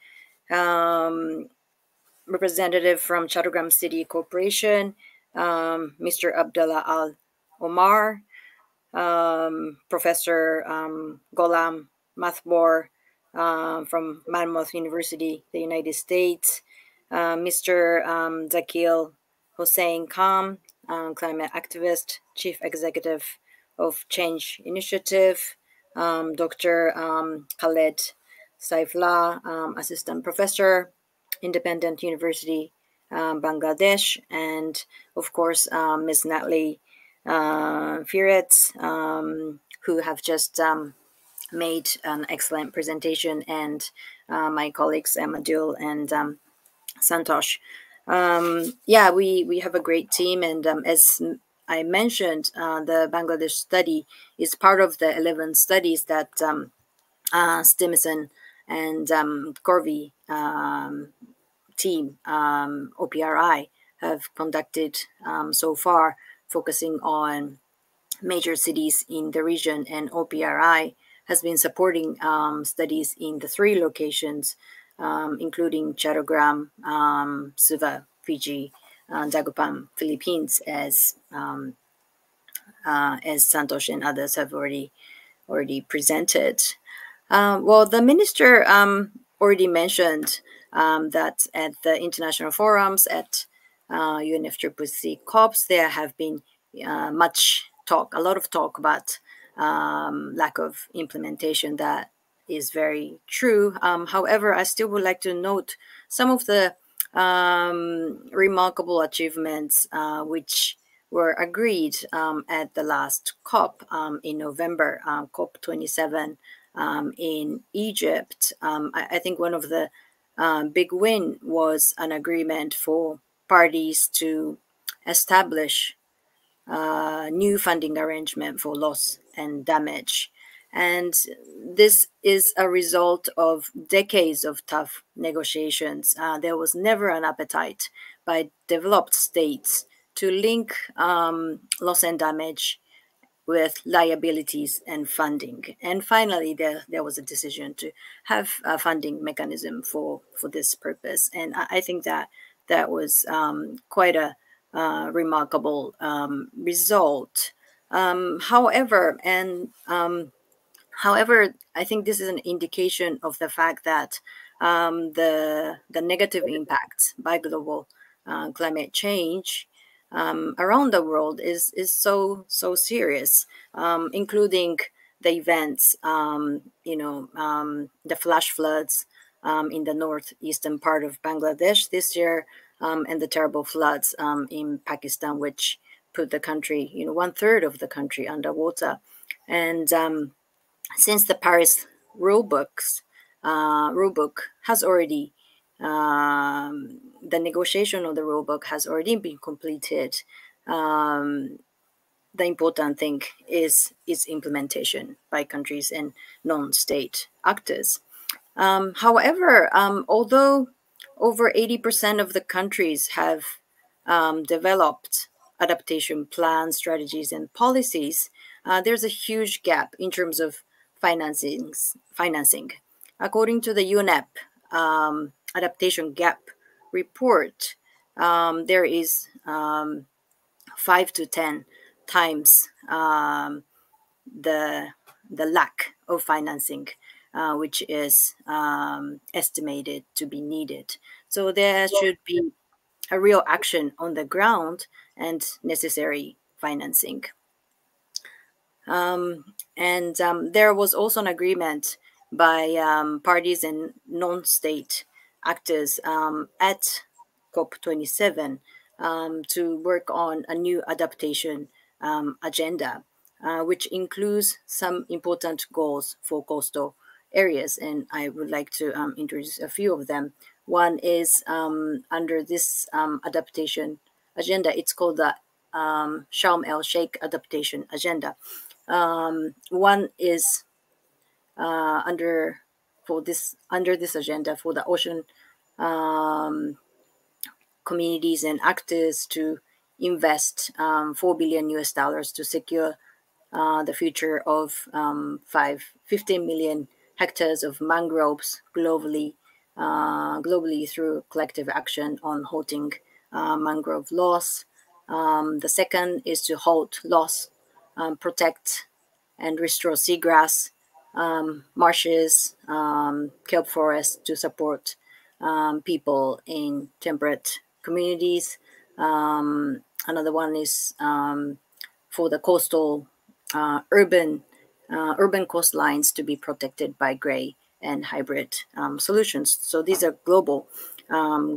Representative from Chattogram City Corporation, Mr. Abdullah Omar, Professor Golam Mathbor from Monmouth University, the United States, Mr. Zakir Hossain, climate activist, Chief Executive of Change Initiative, Dr. Khaled Saifullah, Assistant Professor, Independent University, Bangladesh, and of course, Ms. Natalie Fiertz, who have just made an excellent presentation, and my colleagues Emadul and Santosh. Yeah, we have a great team, and as I mentioned, the Bangladesh study is part of the 11 studies that Stimson and CORVI team, OPRI, have conducted so far, focusing on major cities in the region, and OPRI has been supporting studies in the 3 locations, including Chattogram, Suva, Fiji, Dagupan, Philippines, as Santosh and others have already presented. Well, the minister already mentioned that at the international forums, at UNFCCC COPs, there have been a lot of talk about lack of implementation. That is very true. However, I still would like to note some of the remarkable achievements which were agreed at the last COP in November, COP 27 in Egypt. I think one of the big win was an agreement for parties to establish new funding arrangement for loss and damage. And this is a result of decades of tough negotiations. There was never an appetite by developed states to link loss and damage with liabilities and funding. And finally, there was a decision to have a funding mechanism for this purpose. And I think that was quite a remarkable result. However, I think this is an indication of the fact that the negative impacts by global climate change around the world is so serious, including the events, the flash floods in the northeastern part of Bangladesh this year, and the terrible floods in Pakistan, which put the country, 1/3 of the country underwater. And since the Paris rulebook has already the negotiation of the rulebook has already been completed. The important thing is its implementation by countries and non-state actors. However, although over 80% of the countries have developed adaptation plans, strategies, and policies, there's a huge gap in terms of financing. According to the UNEP adaptation gap report, there is 5 to 10 times the lack of financing, which is estimated to be needed. So there should be a real action on the ground and necessary financing. There was also an agreement by parties and non-state actors at COP27 to work on a new adaptation agenda, which includes some important goals for coastal areas. And I would like to introduce a few of them. One is under this adaptation agenda, it's called the Sharm el-Sheikh Adaptation Agenda. One is under this agenda for the ocean communities and actors to invest $4 billion to secure the future of 15 million hectares of mangroves globally through collective action on halting mangrove loss. The second is to halt loss, protect and restore seagrass, marshes, kelp forests to support people in temperate communities. Another one is for the coastal urban coastlines to be protected by gray and hybrid solutions. So these are global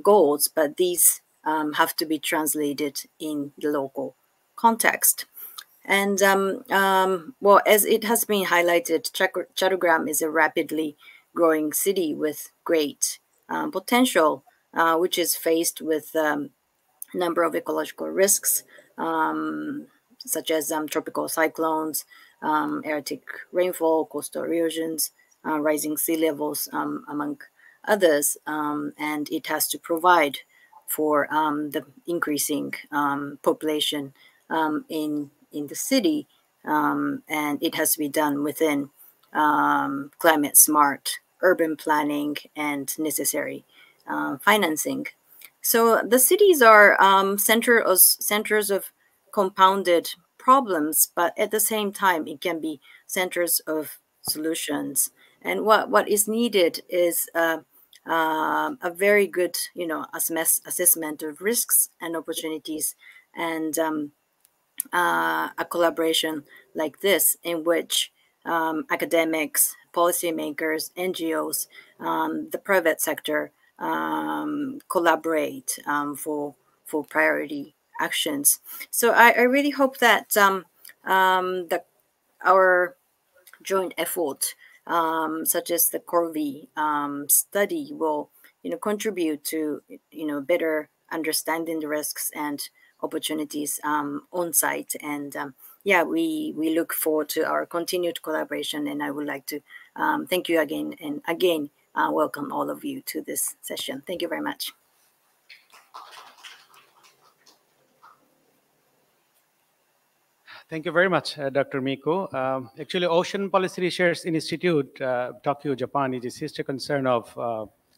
goals, but these have to be translated in the local context. And well, as it has been highlighted, Chattogram is a rapidly growing city with great potential, which is faced with a number of ecological risks, such as tropical cyclones, erratic rainfall, coastal erosions, rising sea levels, among others. And it has to provide for the increasing population in the city, and it has to be done within climate smart urban planning and necessary financing. So the cities are centers of compounded problems, but at the same time, it can be centers of solutions. And what is needed is a very good, assessment of risks and opportunities, and a collaboration like this in which academics, policymakers, NGOs, the private sector collaborate for priority actions. So I really hope that our joint effort, such as the CORVI study, will contribute to better understanding the risks and opportunities on site. And yeah, we look forward to our continued collaboration. And I would like to thank you again and again welcome all of you to this session. Thank you very much. Thank you very much, Dr. Miko. Actually, Ocean Policy Research Institute, Tokyo, Japan, is a sister concern of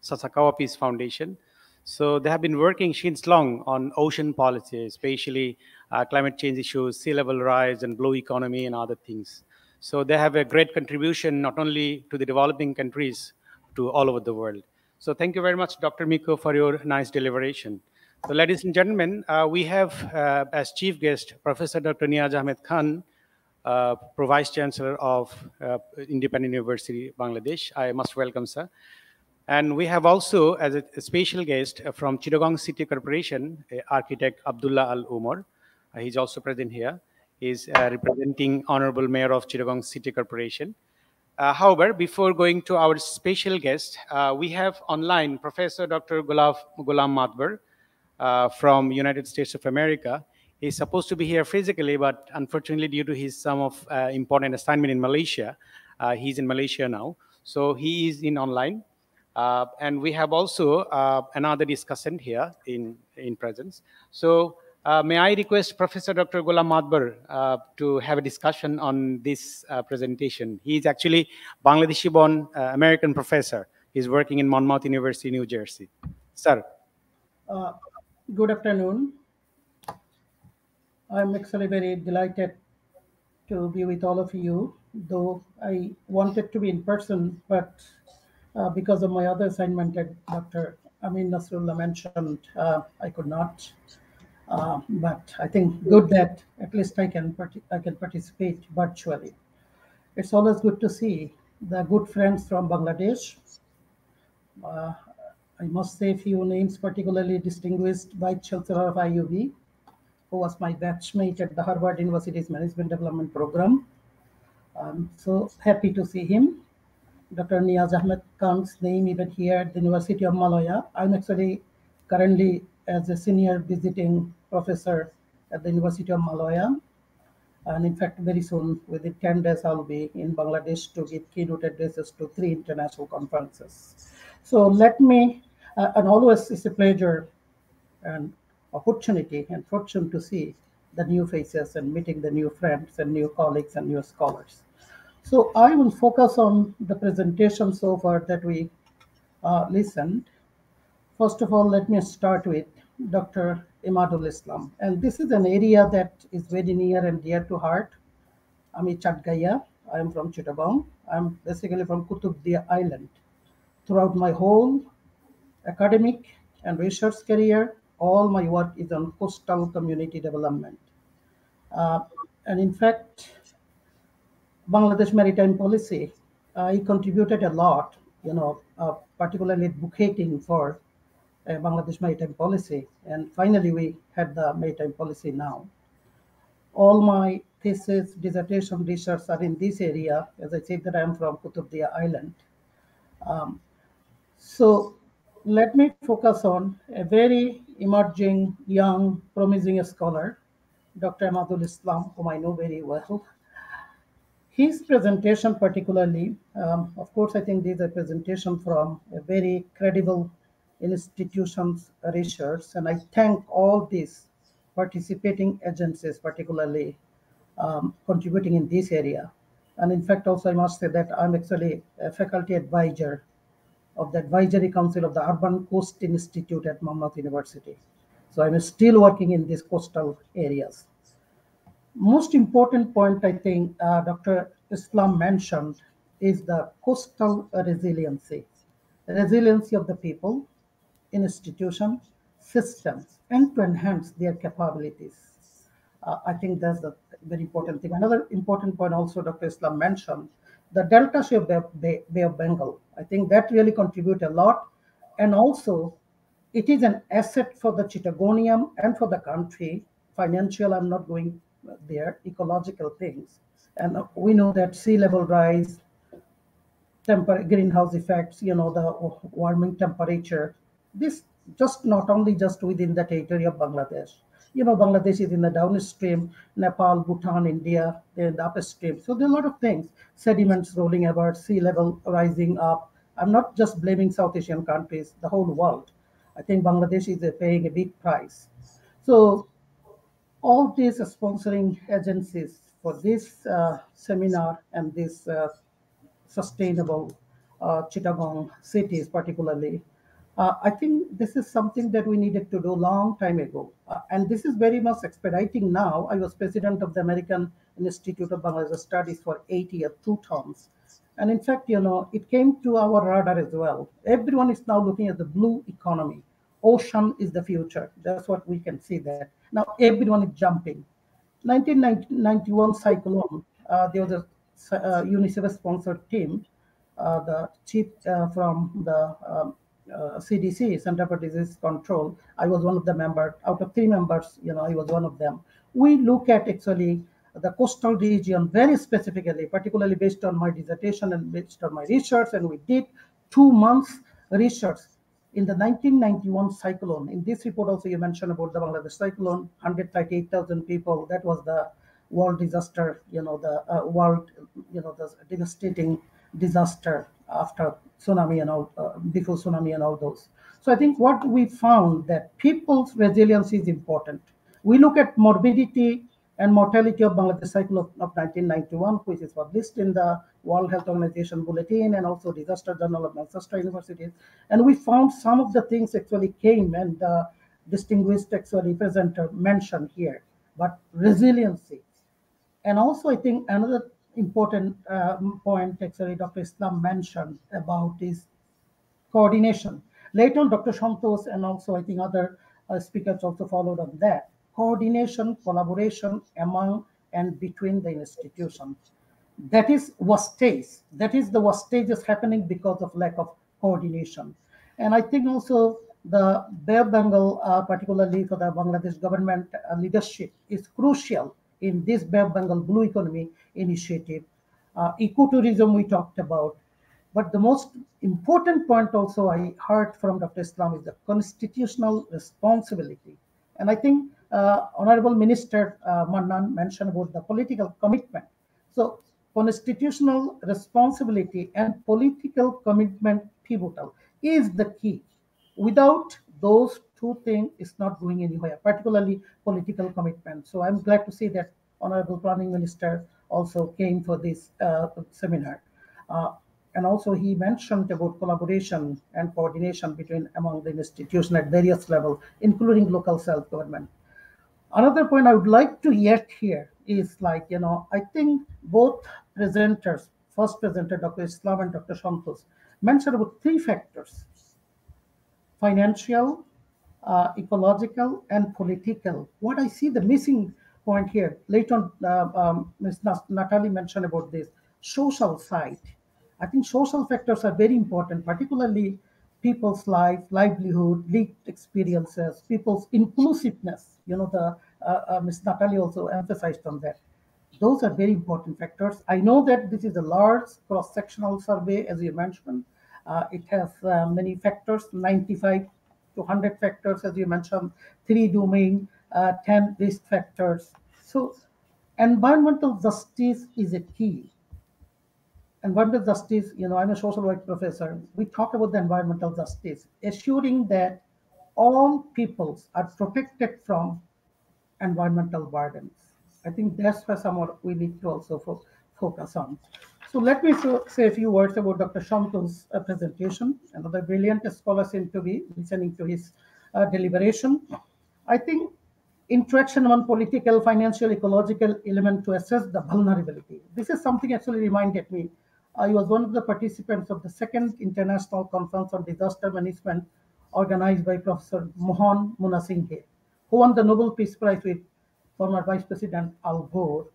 Sasakawa Peace Foundation. So they have been working since long on ocean policy, especially climate change issues, sea level rise, and blue economy, and other things. So they have a great contribution not only to the developing countries, to all over the world. So thank you very much, Dr. Miko, for your nice deliberation. So ladies and gentlemen, we have as chief guest, Professor Dr. Niaz Ahmed Khan, Vice Chancellor of Independent University, Bangladesh. I must welcome, sir. And we have also, as a special guest from Chittagong City Corporation, architect Abdullah Al Omar. He's also present here. He's representing Honourable Mayor of Chittagong City Corporation. However, before going to our special guest, we have online Professor Dr. Golam Mathbor from United States of America. He's supposed to be here physically, but unfortunately, due to his some of important assignment in Malaysia, he's in Malaysia now. So he is in online. And we have also another discussant here in presence. So may I request Professor Dr. Golam Mathbor to have a discussion on this presentation. He is actually Bangladeshi-born American professor. He's working in Monmouth University, New Jersey. Sir. Good afternoon. I'm actually very delighted to be with all of you, though I wanted to be in person, but because of my other assignment that Dr. Amir Nasrullah mentioned, I could not. But I think good that at least I can participate virtually. It's always good to see the good friends from Bangladesh. I must say a few names, particularly distinguished Vice Chancellor of IUB, who was my batchmate at the Harvard University's Management Development Program. I'm so happy to see him. Dr. Niaz Ahmed Khan's name even here at the University of Malaya. I'm actually currently as a senior visiting professor at the University of Malaya. And in fact, very soon, within 10 days, I'll be in Bangladesh to give keynote addresses to 3 international conferences. So let me, and always it's a pleasure and opportunity and fortune to see the new faces and meeting the new friends and new colleagues and new scholars. So I will focus on the presentation so far that we listened. First of all, let me start with Dr. Emadul Islam. And this is an area that is very near and dear to heart. I'm a Chatgaya. I'm from Chittagong. I'm basically from Kutubdia Island. Throughout my whole academic and research career, all my work is on coastal community development. And in fact, Bangladesh maritime policy, I contributed a lot, particularly advocating for Bangladesh maritime policy. And finally, we had the maritime policy now. All my thesis, dissertation, research are in this area. As I said, that I'm from Kutubdia Island. So let me focus on a very emerging, young, promising scholar, Dr. Emadul Islam, whom I know very well. His presentation particularly, of course, I think this is a presentation from a very credible institutions research, and I thank all these participating agencies, particularly contributing in this area. And in fact, also I must say that I'm actually a faculty advisor of the Advisory Council of the Urban Coast Institute at Monmouth University. So I'm still working in these coastal areas. Most important point, I think, Dr. Islam mentioned is the coastal resiliency of the people, institutions, systems, and to enhance their capabilities. I think that's a very important thing. Another important point also Dr. Islam mentioned, the delta shape Bay of Bengal. I think that really contribute a lot. And also, it is an asset for the Chittagonian and for the country. Financial, I'm not going there, ecological things. And we know that sea level rise, greenhouse effects, the warming temperature. This just not only just within the territory of Bangladesh. Bangladesh is in the downstream, Nepal, Bhutan, India, they're in the upstream. So there are a lot of things, sediments rolling about, sea level rising up. I'm not just blaming South Asian countries, the whole world. I think Bangladesh is paying a big price. So all these sponsoring agencies for this seminar and this sustainable Chittagong cities particularly, I think this is something that we needed to do a long time ago. And this is very much expediting now. I was president of the American Institute of Bangladesh Studies for 8 years, 2 terms. And in fact, it came to our radar as well. Everyone is now looking at the blue economy. Ocean is the future. That's what we can see there. Now everyone is jumping. 1991 cyclone, there was a UNICEF-sponsored team, the chief from the CDC, Center for Disease Control. I was one of the members. Out of 3 members, I was one of them. We look at actually the coastal region very specifically, particularly based on my dissertation and based on my research. And we did 2 months research in the 1991 cyclone. In this report also you mentioned about the Bangladesh cyclone, 138,000 people. That was the world disaster, the world, the devastating disaster after tsunami and all, before tsunami and all those. So I think what we found that people's resilience is important. We look at morbidity and mortality of Bangladesh cyclone of 1991, which is published in the World Health Organization Bulletin and also Disaster Journal of Manchester University. And we found some of the things actually came and the distinguished actually presenter mentioned here, but resiliency. And also I think another important point actually Dr. Islam mentioned about is coordination. Later on, Dr. Santosh and also I think other speakers also followed on that. Coordination, collaboration among and between the institutions. That is wastage. That is the wastage is happening because of lack of coordination. And I think also the Bay of Bengal, particularly for the Bangladesh government leadership, is crucial in this Bay of Bengal Blue Economy initiative. Ecotourism we talked about. But the most important point also I heard from Dr. Islam is the constitutional responsibility. And I think Honourable Minister Mannan mentioned about the political commitment. So constitutional responsibility and political commitment pivotal is the key. Without those two things, it's not going anywhere, particularly political commitment. So I'm glad to see that Honourable Planning Minister also came for this seminar. And also he mentioned about collaboration and coordination between among the institutions at various levels, including local self-government. Another point I would like to yet here is like, I think both presenters, first presenter, Dr. Islam and Dr. Santosh, mentioned about 3 factors: financial, ecological, and political. What I see the missing point here, later on, Ms. Natalie mentioned about this, social side. I think social factors are very important, particularly people's life, livelihood, lived experiences, people's inclusiveness. Ms. Natalie also emphasized on that. Those are very important factors. I know that this is a large cross-sectional survey, as you mentioned. It has many factors, 95 to 100 factors, as you mentioned, 3 domain, 10 risk factors. So environmental justice is a key. Environmental justice, I'm a social work professor. We talk about the environmental justice, assuring that all peoples are protected from environmental burdens. I think that's where somewhat we need to also focus on. So let me say a few words about Dr. Santosh's presentation. Another brilliant scholar seemed to be listening to his deliberation. I think interaction among political, financial, ecological element to assess the vulnerability. This is something actually reminded me. I was one of the participants of the 2nd International Conference on Disaster Management organized by Professor Mohan Munasinghe, who won the Nobel Peace Prize with former Vice President Al Gore.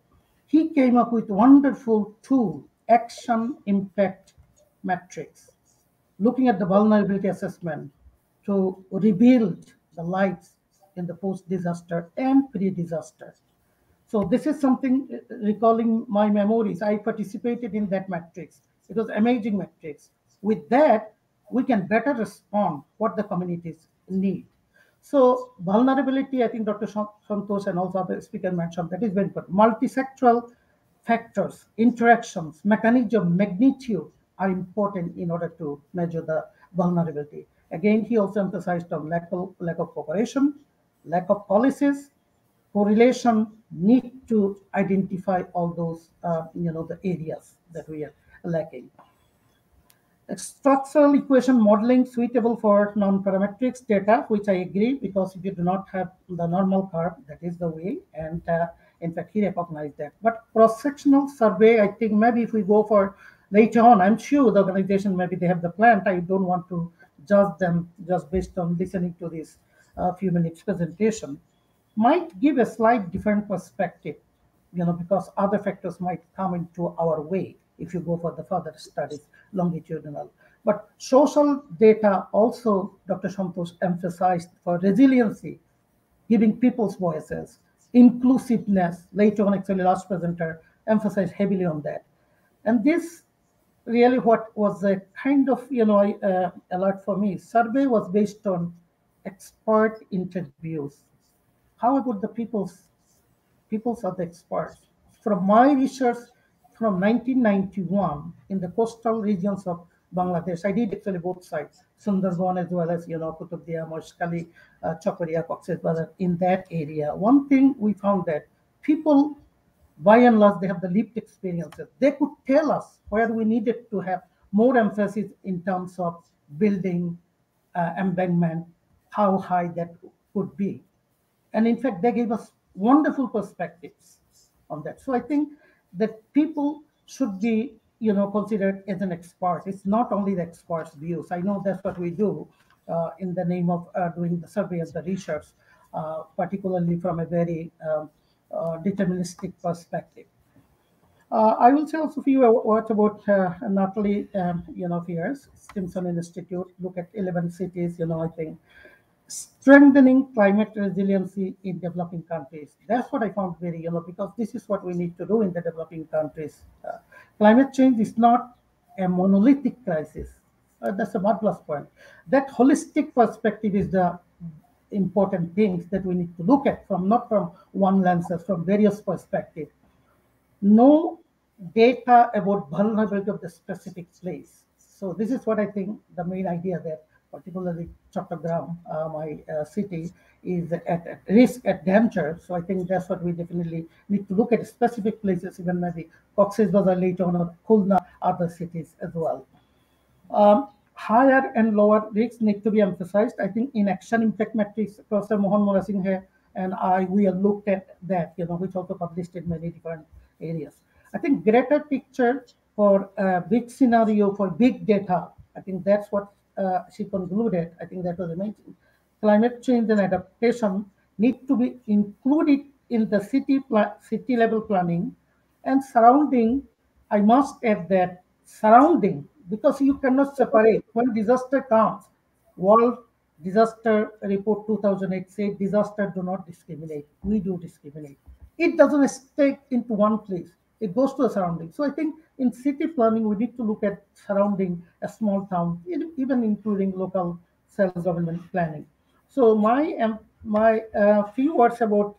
He came up with wonderful tool, action impact matrix, looking at the vulnerability assessment to rebuild the lives in the post-disaster and pre-disaster. So this is something recalling my memories. I participated in that matrix. It was amazing matrix. With that, we can better respond what the communities need. So vulnerability, I think Dr. Santosh and also other speakers mentioned, that is very important. Multisectoral factors, interactions, mechanism, magnitude are important in order to measure the vulnerability. Again, he also emphasized on lack of cooperation, lack of policies, correlation, need to identify all those, the areas that we are lacking. Structural equation modeling suitable for non-parametrics data, which I agree, because if you do not have the normal curve, that is the way, and in fact, he recognized that. But cross-sectional survey, I think maybe if we go for later on, I'm sure the organization, maybe they have the plan. I don't want to judge them just based on listening to this few minutes presentation. Might give a slight different perspective, because other factors might come into our way if you go for the further studies, longitudinal. But social data also, Dr. Santosh emphasized for resiliency, giving people's voices, inclusiveness. Later on, actually, last presenter emphasized heavily on that. And this really what was a kind of, alert for me. Survey was based on expert interviews. How about the people's are the experts? From my research from 1991 in the coastal regions of Bangladesh, I did actually both sides, Sundarban as well as, Kutubdia, Moshkali, Chokoria, Cox's Bazar, in that area. One thing we found that people, by and large, they have the lived experiences. They could tell us where we needed to have more emphasis in terms of building embankment, how high that could be. And in fact, they gave us wonderful perspectives on that. So I think that people should be, considered as an expert. It's not only the expert's views. I know that's what we do in the name of doing the survey and the research, particularly from a very deterministic perspective. I will say also a few words about Natalie, Fiertz, Stimson Institute, look at 11 cities, I think strengthening climate resiliency in developing countries. That's what I found very, because this is what we need to do in the developing countries. Climate change is not a monolithic crisis. That's a marvelous point. That holistic perspective is the important things that we need to look at from not from one lens, from various perspectives. No data about vulnerability of the specific place. So this is what I think the main idea there, particularly Chattogram, my city, is at risk, at danger. So I think that's what we definitely need to look at specific places, even maybe Cox's Bazar later on, or Khulna, other cities as well. Higher and lower risks need to be emphasized. I think in action impact metrics, Professor Mohammad and we have looked at that, which also published in many different areas. I think greater picture for big scenario for big data. I think that's what she concluded. I think that was amazing. Climate change and adaptation need to be included in the city level planning and surrounding. I must add that surrounding, because you cannot separate when disaster comes. World Disaster Report 2008 said disaster do not discriminate. We do discriminate. It doesn't stay into one place. It goes to a surrounding. So I think in city planning, we need to look at surrounding a small town, even including local self-government planning. So my few words about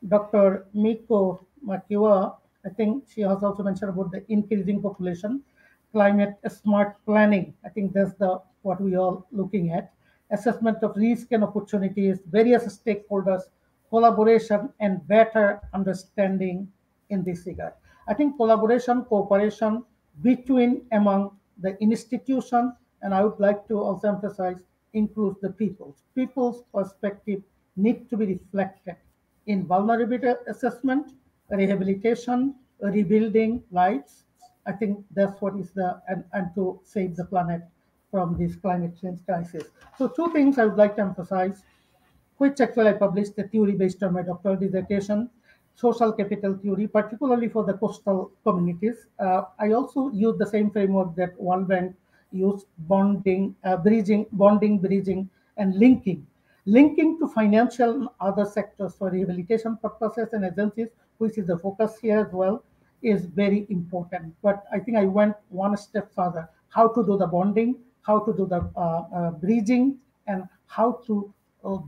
Dr. Miko Maekawa. I think she has also mentioned about the increasing population, climate smart planning. I think that's what we are looking at. Assessment of risk and opportunities, various stakeholders, collaboration, and better understanding in this regard. I think collaboration, cooperation among the institution, and I would like to also emphasize, includes the peoples. People's perspective need to be reflected in vulnerability assessment, rehabilitation, rebuilding lives. I think that's what is and to save the planet from this climate change crisis. So two things I would like to emphasize, which actually I published the theory based on my doctoral dissertation, social capital theory, particularly for the coastal communities. I also use the same framework that World Bank used, bonding, bridging, and linking. Linking to financial and other sectors for rehabilitation purposes and agencies, which is the focus here as well, is very important. But I think I went one step further, how to do the bonding, how to do the bridging, and how to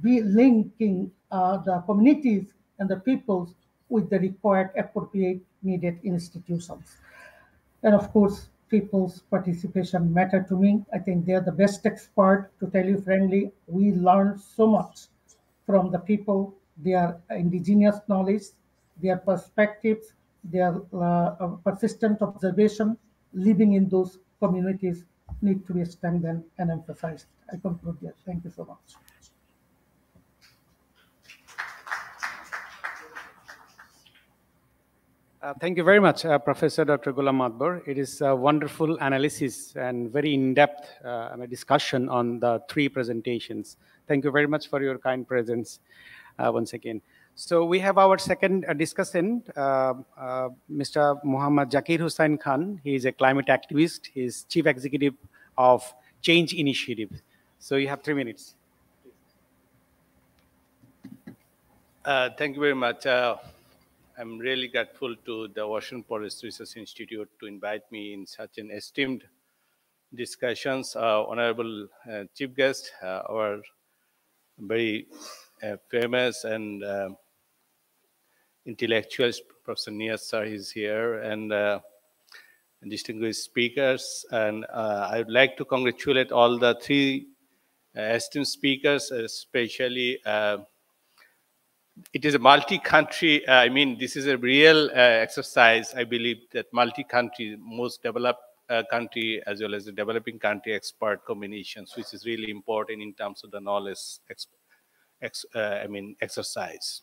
be linking the communities and the peoples with the required appropriate needed institutions. And of course, people's participation matter to me. I think they're the best expert, to tell you frankly. We learn so much from the people, their indigenous knowledge, their perspectives, their persistent observation, living in those communities need to be strengthened and emphasized. I conclude here. Thank you so much. Thank you very much, Professor Dr. Golam Mathbor. It is a wonderful analysis and very in-depth discussion on the three presentations. Thank you very much for your kind presence once again. So we have our second discussant, Mr. Mohammad Zakir Hossain Khan. He is a climate activist. He is Chief Executive of Change Initiative. So you have 3 minutes. Thank you very much. I'm really grateful to the Washington Forest Research Institute to invite me in such an esteemed discussions. Honorable Chief Guest, our very famous and intellectual Professor Niaz sir is here, and distinguished speakers. And I would like to congratulate all the three esteemed speakers, especially it is a multi-country, I mean, this is a real exercise. I believe that multi-country, most developed country as well as the developing country expert combinations, which is really important in terms of the knowledge, exercise.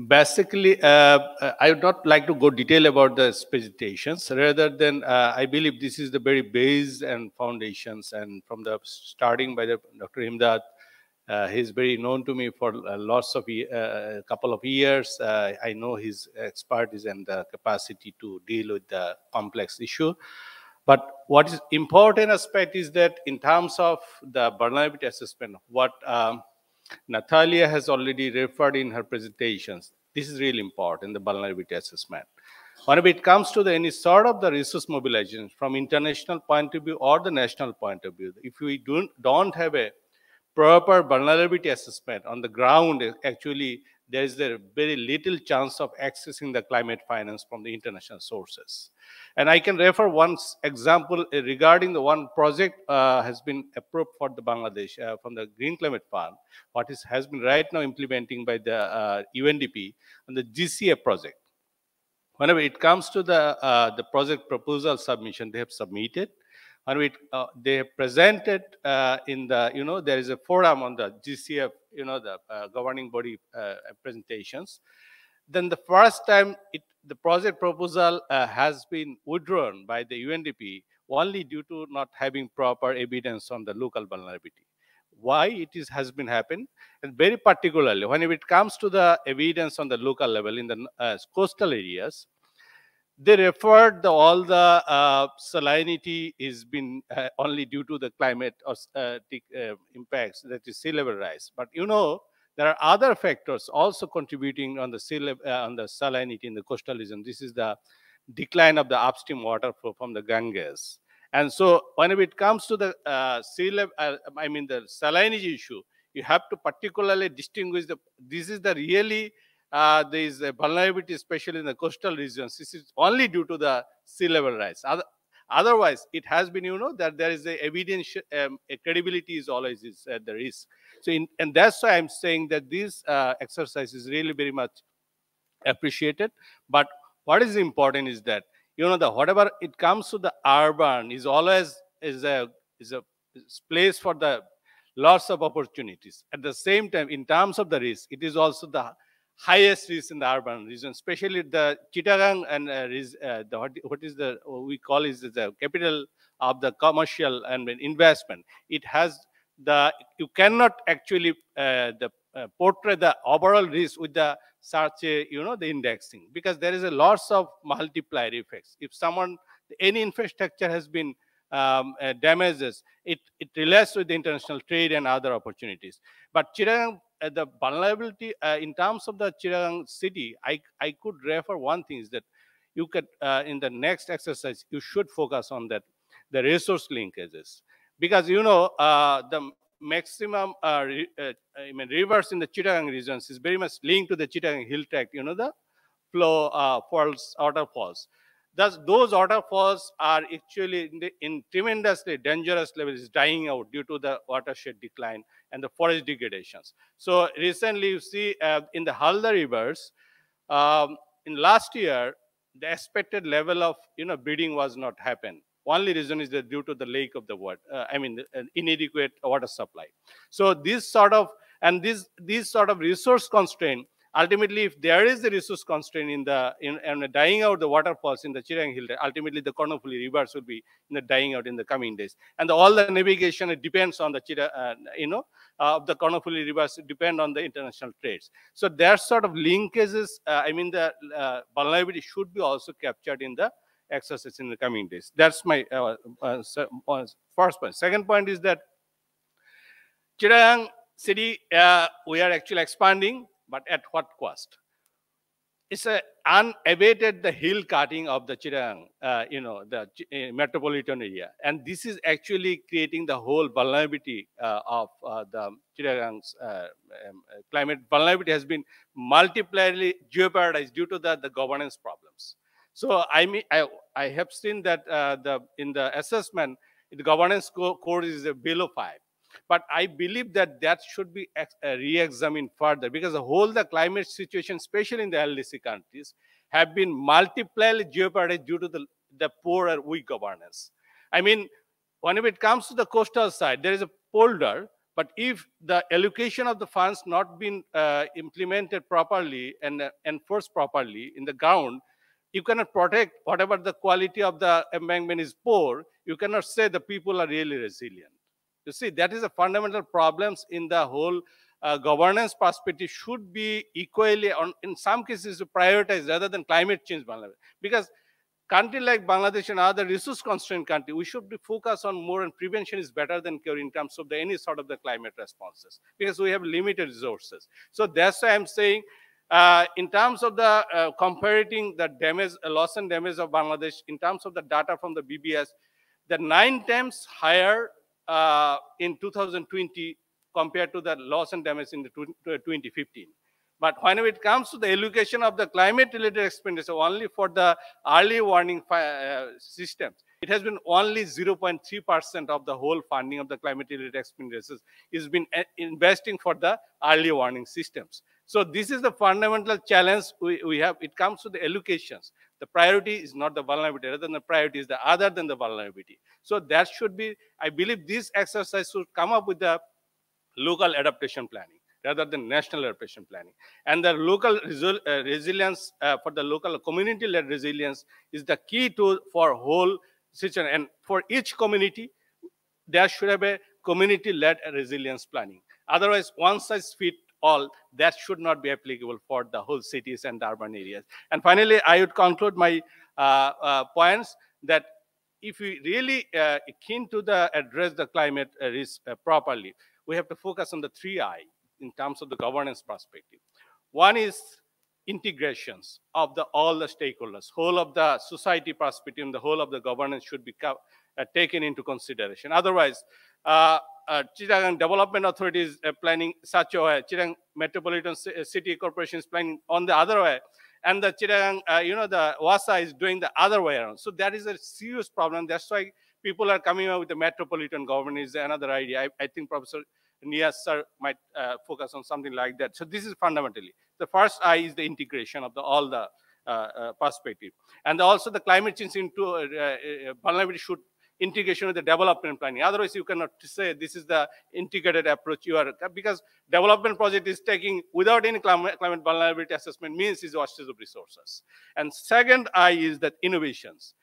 Basically, I would not like to go detail about the presentations. Rather than, I believe this is the very base and foundations, and from the starting by the Dr. Imdad, he's very known to me for lots of a couple of years. I know his expertise and the capacity to deal with the complex issue. But what is important aspect is that in terms of the vulnerability assessment, what Natalie has already referred in her presentations, this is really important, the vulnerability assessment. Whenever it comes to any sort of the resource mobilization from international point of view or the national point of view, if we don't have a proper vulnerability assessment on the ground, actually there is a very little chance of accessing the climate finance from the international sources. And I can refer one example regarding the one project has been approved for the Bangladesh from the Green Climate Fund, has been right now implementing by the UNDP on the GCA project. Whenever it comes to the project proposal submission, they have submitted. And they have presented in the, there is a forum on the GCF, the governing body presentations. Then the first time the project proposal has been withdrawn by the UNDP only due to not having proper evidence on the local vulnerability. Why has been happened? And very particularly, when it comes to the evidence on the local level in the coastal areas, they referred all the salinity is been only due to the climate or impacts, that is sea level rise. But there are other factors also contributing on the sea level, on the salinity in the coastal region. This is the decline of the upstream water flow from the Ganges. And so whenever it comes to the sea level, the salinity issue, you have to particularly distinguish this is the really there is a vulnerability, especially in the coastal regions. This is only due to the sea level rise. Otherwise, it has been, that there is a evidence, credibility is always at the risk. So, and that's why I'm saying that this exercise is really very much appreciated. But what is important is that, whatever it comes to the urban is always is a place for the lots of opportunities. At the same time, in terms of the risk, it is also the highest risk in the urban region, especially the Chittagong and we call is the capital of the commercial and investment. It has you cannot actually portray the overall risk with the such a, the indexing, because there is a lots of multiplier effects. If any infrastructure has been damages, it relates with the international trade and other opportunities. But Chittagong, the vulnerability in terms of the Chittagong city, I could refer one thing is that you could in the next exercise you should focus on that the resource linkages, because the maximum rivers in the Chittagong regions is very much linked to the Chittagong hill tract. The flow falls, waterfalls. Thus, those waterfalls are actually in tremendously dangerous levels, dying out due to the watershed decline and the forest degradations. So recently, you see in the Halda rivers, in last year, the expected level of breeding was not happen. Only reason is that due to the lack of the water, inadequate water supply. So this sort of resource constraint. Ultimately, if there is a resource constraint in the dying out the waterfalls in the Chittagong Hill, ultimately the Kornofuli rivers will be dying out in the coming days, and all the navigation it depends on the the Kornofuli rivers depend on the international trades. So there sort of linkages. The vulnerability should be also captured in the exercise in the coming days. That's my first point. Second point is that Chittagong city, we are actually expanding, but at what cost? It's unabated the hill cutting of the Chittagong, the metropolitan area. And this is actually creating the whole vulnerability of the Chittagong's climate. Vulnerability has been multipliedly jeopardized due to the governance problems. So I have seen that in the assessment, the governance score is below 5. But I believe that should be re-examined further, because the climate situation, especially in the LDC countries, have been multiplied jeopardized due to the poor or weak governance. I mean, whenever it comes to the coastal side, there is a polder, but if the allocation of the funds not been implemented properly and enforced properly in the ground, you cannot protect whatever the quality of the embankment is poor. You cannot say the people are really resilient. You see, that is a fundamental problems in the whole governance perspective should be equally, in some cases, prioritized rather than climate change. Because country like Bangladesh and other resource-constrained country, we should be focused on more, and prevention is better than cure in terms of any sort of the climate responses, because we have limited resources. So that's why I'm saying, in terms of the comparing the damage, loss and damage of Bangladesh, in terms of the data from the BBS, the 9 times higher in 2020 compared to the loss and damage in the 2015. But when it comes to the allocation of the climate-related expenditure only for the early warning systems, it has been only 0.3% of the whole funding of the climate-related expenditures is been investing for the early warning systems. So this is the fundamental challenge we have. It comes to the allocations. The priority is not the vulnerability, rather than the priority is the other than the vulnerability. So that should be, I believe this exercise should come up with the local adaptation planning rather than national adaptation planning. And the local resilience for the local community-led resilience is the key tool for whole situation. And for each community, there should have a community-led resilience planning. Otherwise, one size fits all, that should not be applicable for the whole cities and the urban areas. And finally, I would conclude my points that if we really keen to address the climate risk properly, we have to focus on the 3I in terms of the governance perspective. One is integrations of all the stakeholders, whole of the society perspective, and the whole of the governance should be taken into consideration. Otherwise, Chittagong Development Authority is planning such a way, Chittagong Metropolitan City Corporation is planning on the other way, and the Chittagong, the WASA is doing the other way around. So that is a serious problem. That's why people are coming up with the metropolitan government is another idea. I think Professor Niaz sir might focus on something like that. So this is fundamentally. The first I is the integration of all the perspective. And also the climate change into vulnerability should integration with the development planning. Otherwise, you cannot say this is the integrated approach you are, because development project is taking without any climate vulnerability assessment means is wastage of resources. And second I is that innovations.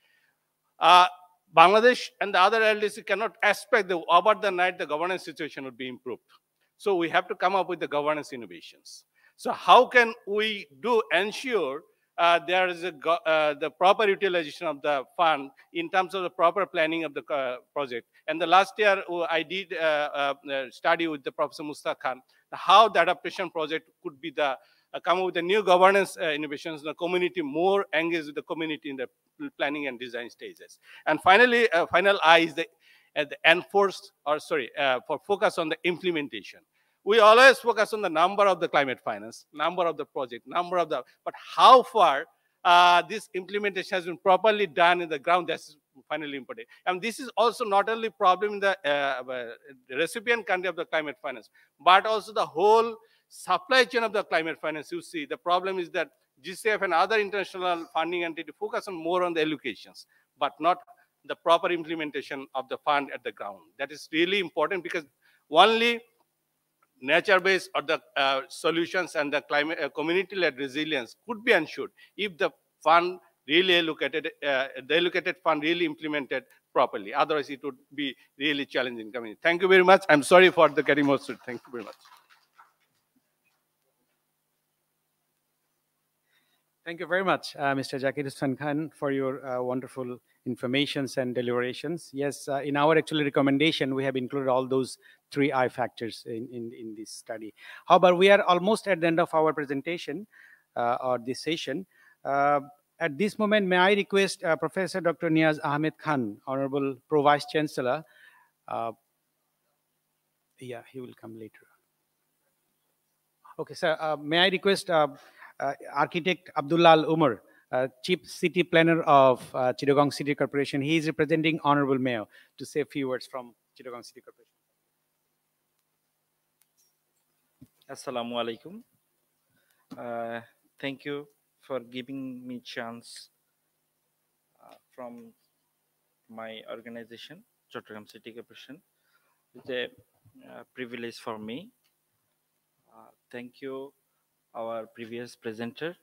Bangladesh and the other LDC cannot expect that over the night the governance situation would be improved. So we have to come up with the governance innovations. So how can we ensure there is the proper utilization of the fund in terms of the proper planning of the project. And the last year I did study with the Professor Mustaq Khan how the adaptation project could be come up with the new governance innovations, the community more engaged with the community in the planning and design stages. And finally, final I is the for focus on the implementation. We always focus on the number of the climate finance, number of the project, but how far this implementation has been properly done in the ground, that's finally important. And this is also not only problem in the recipient country of the climate finance, but also the whole supply chain of the climate finance. You see, the problem is that GCF and other international funding entity focus on more on the allocations, but not the proper implementation of the fund at the ground. That is really important, because only nature-based or the solutions and the climate community-led resilience could be ensured if the fund really allocated, the allocated fund really implemented properly. Otherwise, it would be really challenging. Thank you very much. I'm sorry for the getting more. Thank you very much. Thank you very much, Mr. Zakir Khan, for your wonderful informations and deliberations. Yes, in our actual recommendation, we have included all those 3 I factors in this study. However, we are almost at the end of our presentation or this session. At this moment, may I request Professor Dr. Niaz Ahmed Khan, Honorable Pro Vice Chancellor. Yeah, he will come later. Okay, sir, may I request Architect Abdullah Umar, Chief City Planner of Chittagong City Corporation. He is representing Honorable Mayor to say a few words from Chittagong City Corporation. Assalamu alaikum. Thank you for giving me chance from my organization, Chattogram City Corporation. It's a privilege for me. Thank you, our previous presenter,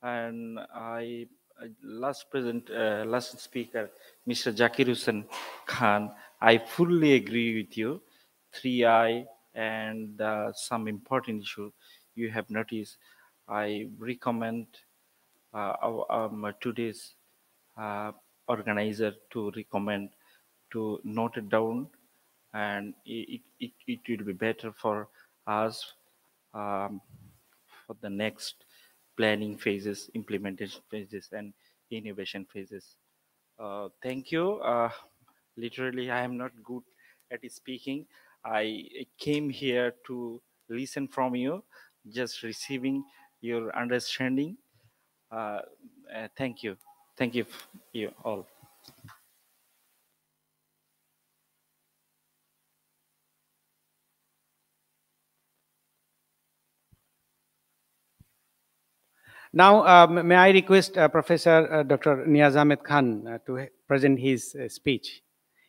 and last speaker, Mr. Zakir Khan. I fully agree with you. 3I and some important issue you have noticed. I recommend today's organizer to recommend to note it down, and it will be better for us for the next planning phases, implementation phases, and innovation phases. Thank you. Literally, I am not good at speaking. I came here to listen from you, just receiving your understanding. Thank you. Thank you, you all. Now, may I request Professor Dr. Niaz Ahmed Khan to present his speech.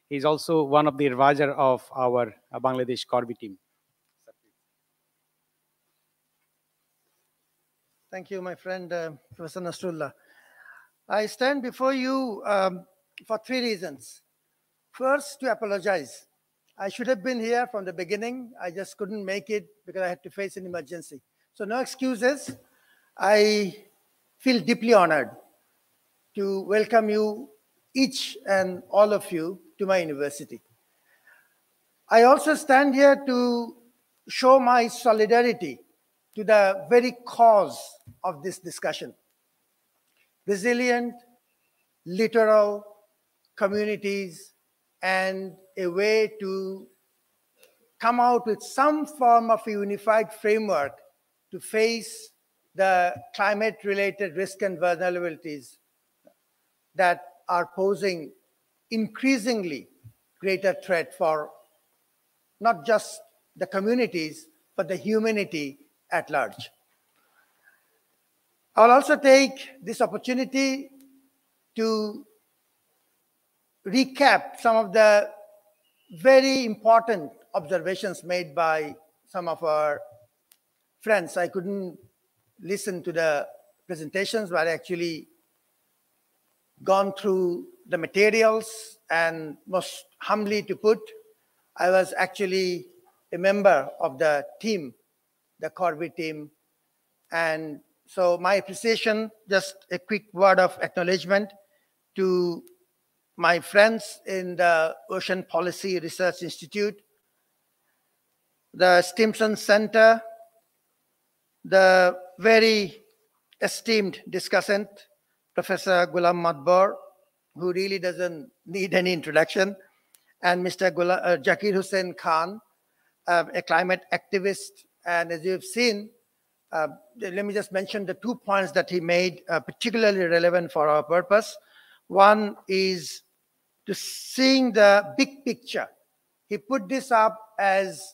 He is also one of the advisor of our Bangladesh CORVI team. Thank you, my friend, Professor Nasrullah. I stand before you for 3 reasons. First, to apologize. I should have been here from the beginning. I just couldn't make it because I had to face an emergency. So no excuses. I feel deeply honored to welcome you, each and all of you, to my university. I also stand here to show my solidarity to the very cause of this discussion. Resilient, littoral communities, and a way to come out with some form of a unified framework to face the climate-related risk and vulnerabilities that are posing increasingly greater threat for not just the communities, but the humanity at large. I'll also take this opportunity to recap some of the very important observations made by some of our friends. I couldn't listen to the presentations, but I actually gone through the materials, and most humbly to put, I was actually a member of the team, the CORVI team. And so my appreciation, just a quick word of acknowledgement to my friends in the Ocean Policy Research Institute, the Stimson Center, the very esteemed discussant, Professor Golam Mathbor, who really doesn't need any introduction, and Mr. Zakir Hossain Khan, a climate activist. And as you've seen, let me just mention the 2 points that he made particularly relevant for our purpose. One is to seeing the big picture. He put this up as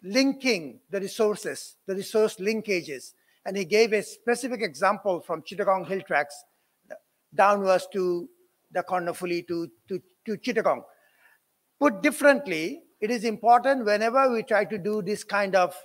linking the resources, the resource linkages. And he gave a specific example from Chittagong Hill Tracts downwards to the Kornofuli to Chittagong. Put differently, it is important whenever we try to do this kind of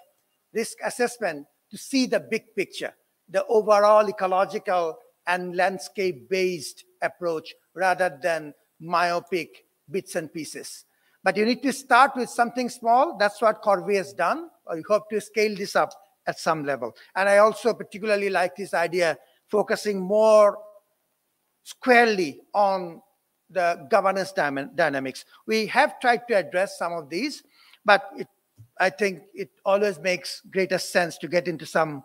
risk assessment to see the big picture, the overall ecological and landscape-based approach rather than myopic bits and pieces. But you need to start with something small. That's what CORVI has done. We hope to scale this up at some level. And I also particularly like this idea focusing more squarely on the governance dynamics. We have tried to address some of these, but I think it always makes greater sense to get into some,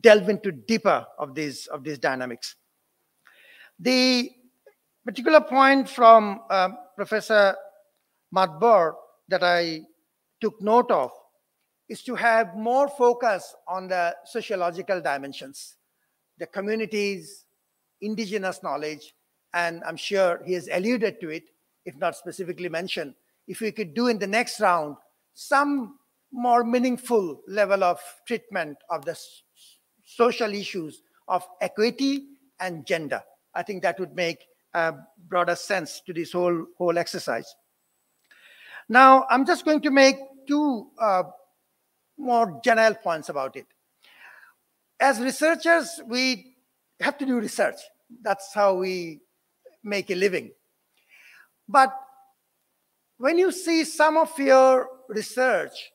delve into deeper of these dynamics. The particular point from Professor Mathbor that I took note of is to have more focus on the sociological dimensions, the communities, indigenous knowledge, and I'm sure he has alluded to it, if not specifically mentioned. If we could do in the next round some more meaningful level of treatment of the social issues of equity and gender, I think that would make broader sense to this whole exercise. Now, I'm just going to make two more general points about it. As researchers, we have to do research. That's how we make a living. But when you see some of your research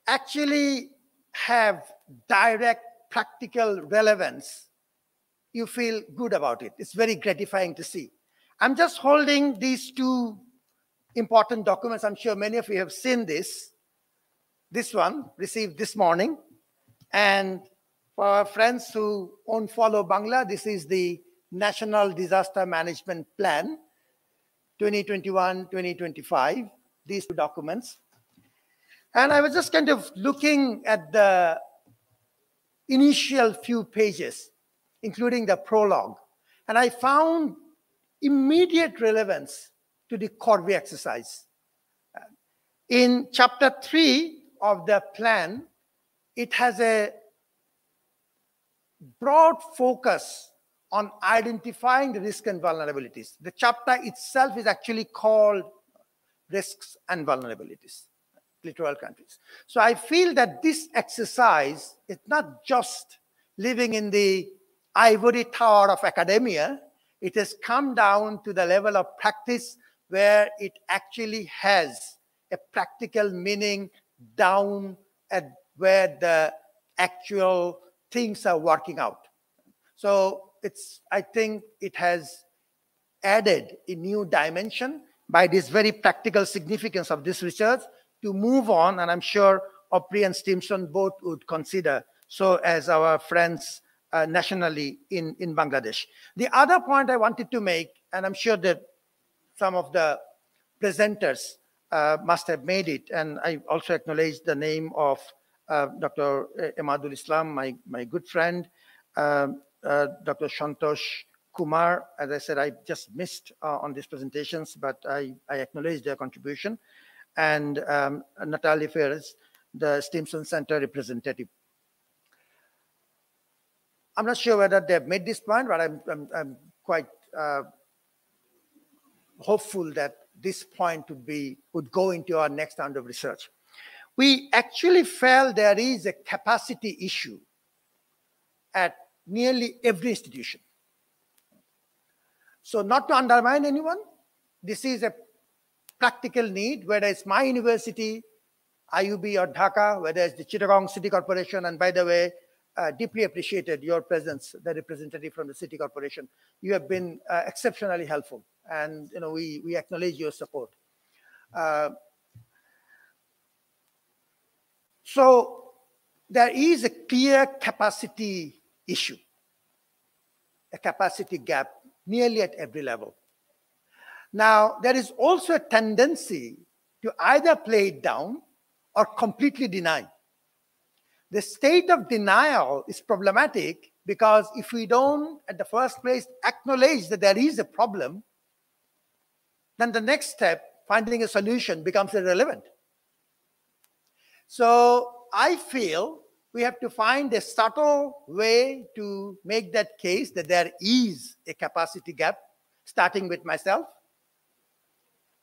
actually have direct practical relevance, you feel good about it. It's very gratifying to see. I'm just holding these two important documents. I'm sure many of you have seen this. This one, received this morning. And for our friends who won't follow Bangla, this is the National Disaster Management Plan, 2021-2025, these two documents. And I was just kind of looking at the initial few pages, including the prologue, and I found immediate relevance to the CORVI exercise. In chapter 3 of the plan, it has a broad focus on identifying the risks and vulnerabilities. The chapter itself is actually called Risks and Vulnerabilities, littoral countries. So I feel that this exercise is not just living in the ivory tower of academia. It has come down to the level of practice where it actually has a practical meaning down at where the actual things are working out. So I think it has added a new dimension by this very practical significance of this research to move on, and I'm sure OPRI and Stimson both would consider so as our friends nationally in Bangladesh. The other point I wanted to make, and I'm sure that some of the presenters must have made it, and I also acknowledge the name of Dr. Emadul Islam, my good friend, Dr. Santosh, Kumar. As I said, I just missed on these presentations, but I acknowledge their contribution, and Natalie Fiertz, the Stimson Center representative. I'm not sure whether they've made this point, but I'm quite hopeful that this point would go into our next round of research. We actually felt there is a capacity issue at nearly every institution. So not to undermine anyone, this is a practical need, whether it's my university, IUB or Dhaka, whether it's the Chittagong City Corporation, and by the way, deeply appreciated your presence, the representative from the City Corporation. You have been exceptionally helpful, and we acknowledge your support. So there is a clear capacity issue, a capacity gap nearly at every level. Now, there is also a tendency to either play it down or completely deny. The state of denial is problematic because if we don't, at the first place, acknowledge that there is a problem, then the next step, finding a solution, becomes irrelevant. So I feel we have to find a subtle way to make that case that there is a capacity gap, starting with myself,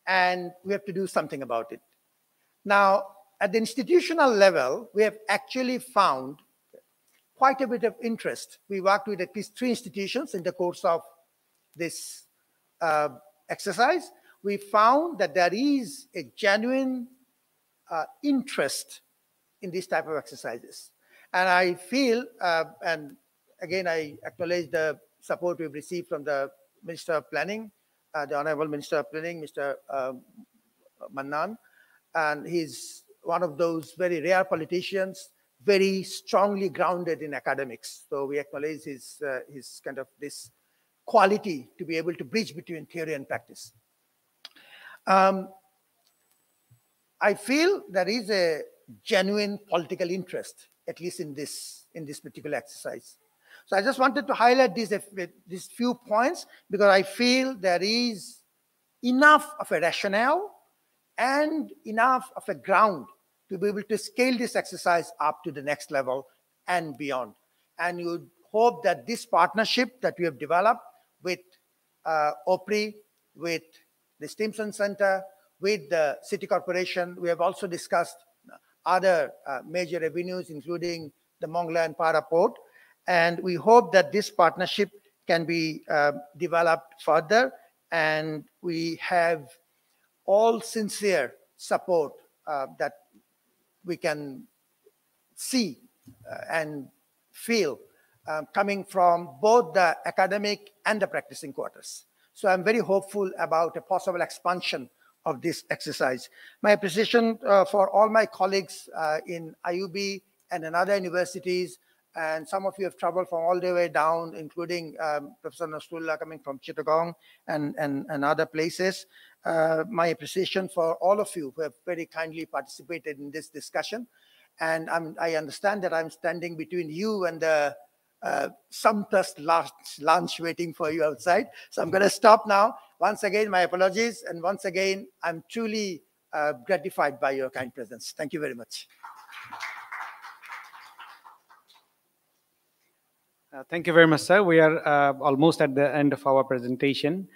and we have to do something about it. Now, at the institutional level, we have actually found quite a bit of interest. We worked with at least 3 institutions in the course of this exercise. We found that there is a genuine interest in these type of exercises. And I feel, and again, I acknowledge the support we've received from the Minister of Planning, the Honourable Minister of Planning, Mr. Mannan, and he's one of those very rare politicians, very strongly grounded in academics. So we acknowledge his kind of this quality to be able to bridge between theory and practice. I feel there is a genuine political interest, at least in this particular exercise. So I just wanted to highlight these few points because I feel there is enough of a rationale and enough of a ground to be able to scale this exercise up to the next level and beyond. And you would hope that this partnership that we have developed with OPRI, with the Stimson Center, with the City Corporation, we have also discussed other major avenues, including the Mongla and Para Port. And we hope that this partnership can be developed further, and we have all sincere support that we can see and feel coming from both the academic and the practicing quarters. So I'm very hopeful about a possible expansion of this exercise. My appreciation for all my colleagues in IUB and in other universities, and some of you have traveled from all the way down, including Professor Nasrullah coming from Chittagong and other places. My appreciation for all of you who have very kindly participated in this discussion. And I understand that I'm standing between you and the sumptuous lunch waiting for you outside. So I'm going to stop now. Once again, my apologies. And once again, I'm truly gratified by your kind presence. Thank you very much. Thank you very much, sir. We are almost at the end of our presentation.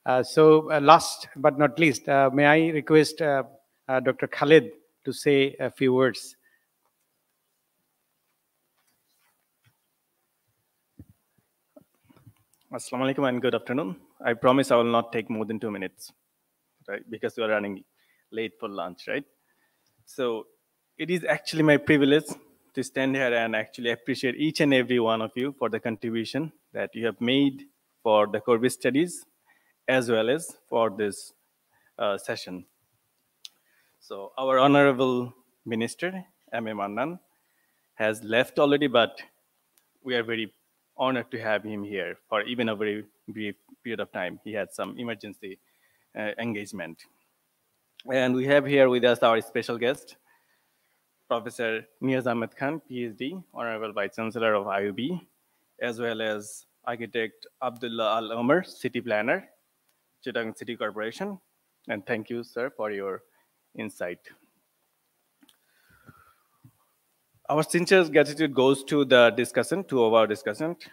Last but not least, may I request Dr. Khalid to say a few words. Assalamu alaikum and good afternoon. I promise I will not take more than 2 minutes, right? Because we are running late for lunch, right? So it is actually my privilege to stand here and actually appreciate each and every one of you for the contribution that you have made for the CORVI studies, as well as for this session. So our Honourable Minister, Amir Mannan, has left already, but we are very honored to have him here for even a very brief period of time. He had some emergency engagement. And we have here with us our special guest, Professor Niaz Ahmed Khan, PhD, Honourable Vice Chancellor of IUB, as well as Architect Abdullah Al Omar, City Planner, Chittagong City Corporation. And thank you, sir, for your insight. Our sincere gratitude goes to the discussant, to our discussant,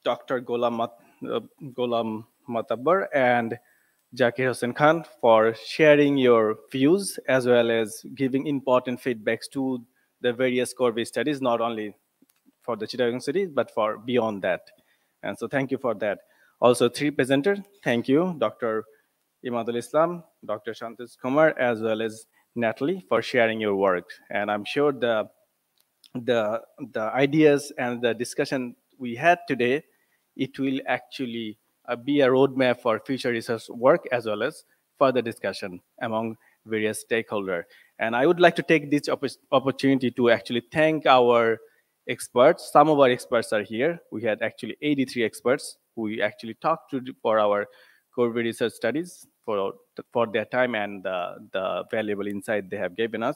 Dr. Golam Mathbor and Zakir Hossain Khan, for sharing your views as well as giving important feedbacks to the various CORVI studies, not only for the Chittagong studies, but for beyond that. And so thank you for that. Also, 3 presenters, thank you, Dr. Emadul Islam, Dr. Santosh Kumar, as well as Natalie, for sharing your work. And I'm sure the ideas and the discussion we had today, it will actually be a roadmap for future research work as well as further discussion among various stakeholders. And I would like to take this opportunity to actually thank our experts. Some of our experts are here. We had actually 83 experts who we actually talked to for our CORVI research studies for their time and the valuable insight they have given us,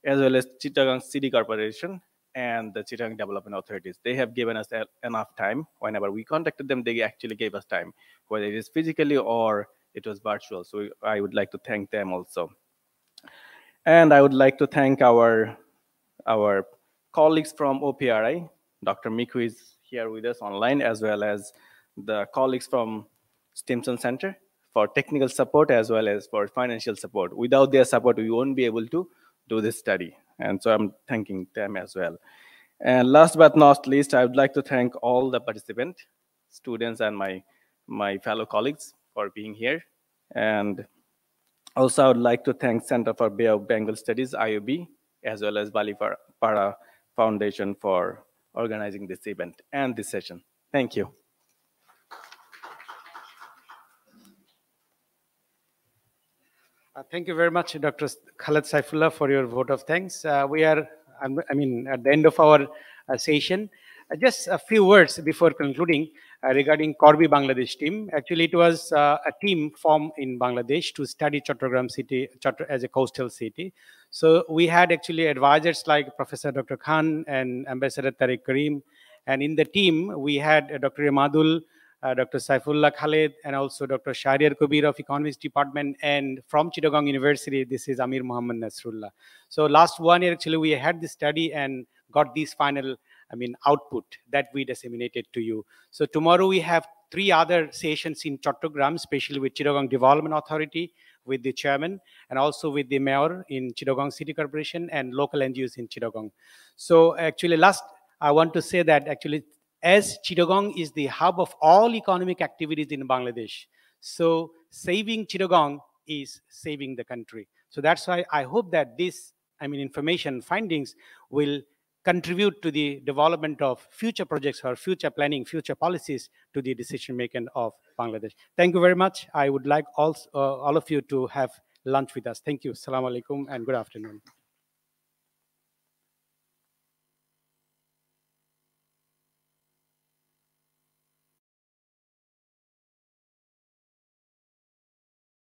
as well as Chittagong City Corporation and the Chittagong Development Authorities. They have given us enough time. Whenever we contacted them, they actually gave us time, whether it is physically or it was virtual. So I would like to thank them also. And I would like to thank our colleagues from OPRI. Dr. Miko is here with us online, as well as the colleagues from Stimson Center for technical support as well as for financial support. Without their support, we won't be able to do this study. And so I'm thanking them as well. And last but not least, I would like to thank all the participants, students, and my fellow colleagues for being here. And also I would like to thank Center for Bay of Bengal Studies, IUB, as well as Bali Para Foundation for organizing this event and this session. Thank you. Thank you very much, Dr. Khaled Saifullah, for your vote of thanks. We are, I mean, at the end of our session. Just a few words before concluding regarding CORVI Bangladesh team. Actually, it was a team formed in Bangladesh to study Chattogram city as a coastal city. So we had actually advisors like Professor Dr. Khan and Ambassador Tariq Karim. And in the team, we had Dr. Emadul, Dr. Saifullah Khaled, and also Dr. Shahriar Kabir of Economics Department, and from Chittagong University, this is Amir Mohammad Nasrullah. So last 1 year, actually, we had this study and got this final, output that we disseminated to you. So tomorrow we have 3 other sessions in Chattogram, especially with Chittagong Development Authority, with the chairman, and also with the mayor in Chittagong City Corporation and local NGOs in Chittagong. So actually last, I want to say that actually, as Chittagong is the hub of all economic activities in Bangladesh, so saving Chittagong is saving the country. So that's why I hope that this, information findings will contribute to the development of future projects or future planning, future policies to the decision making of Bangladesh. Thank you very much. I would like all of you to have lunch with us. Thank you. Assalamu alaikum and good afternoon.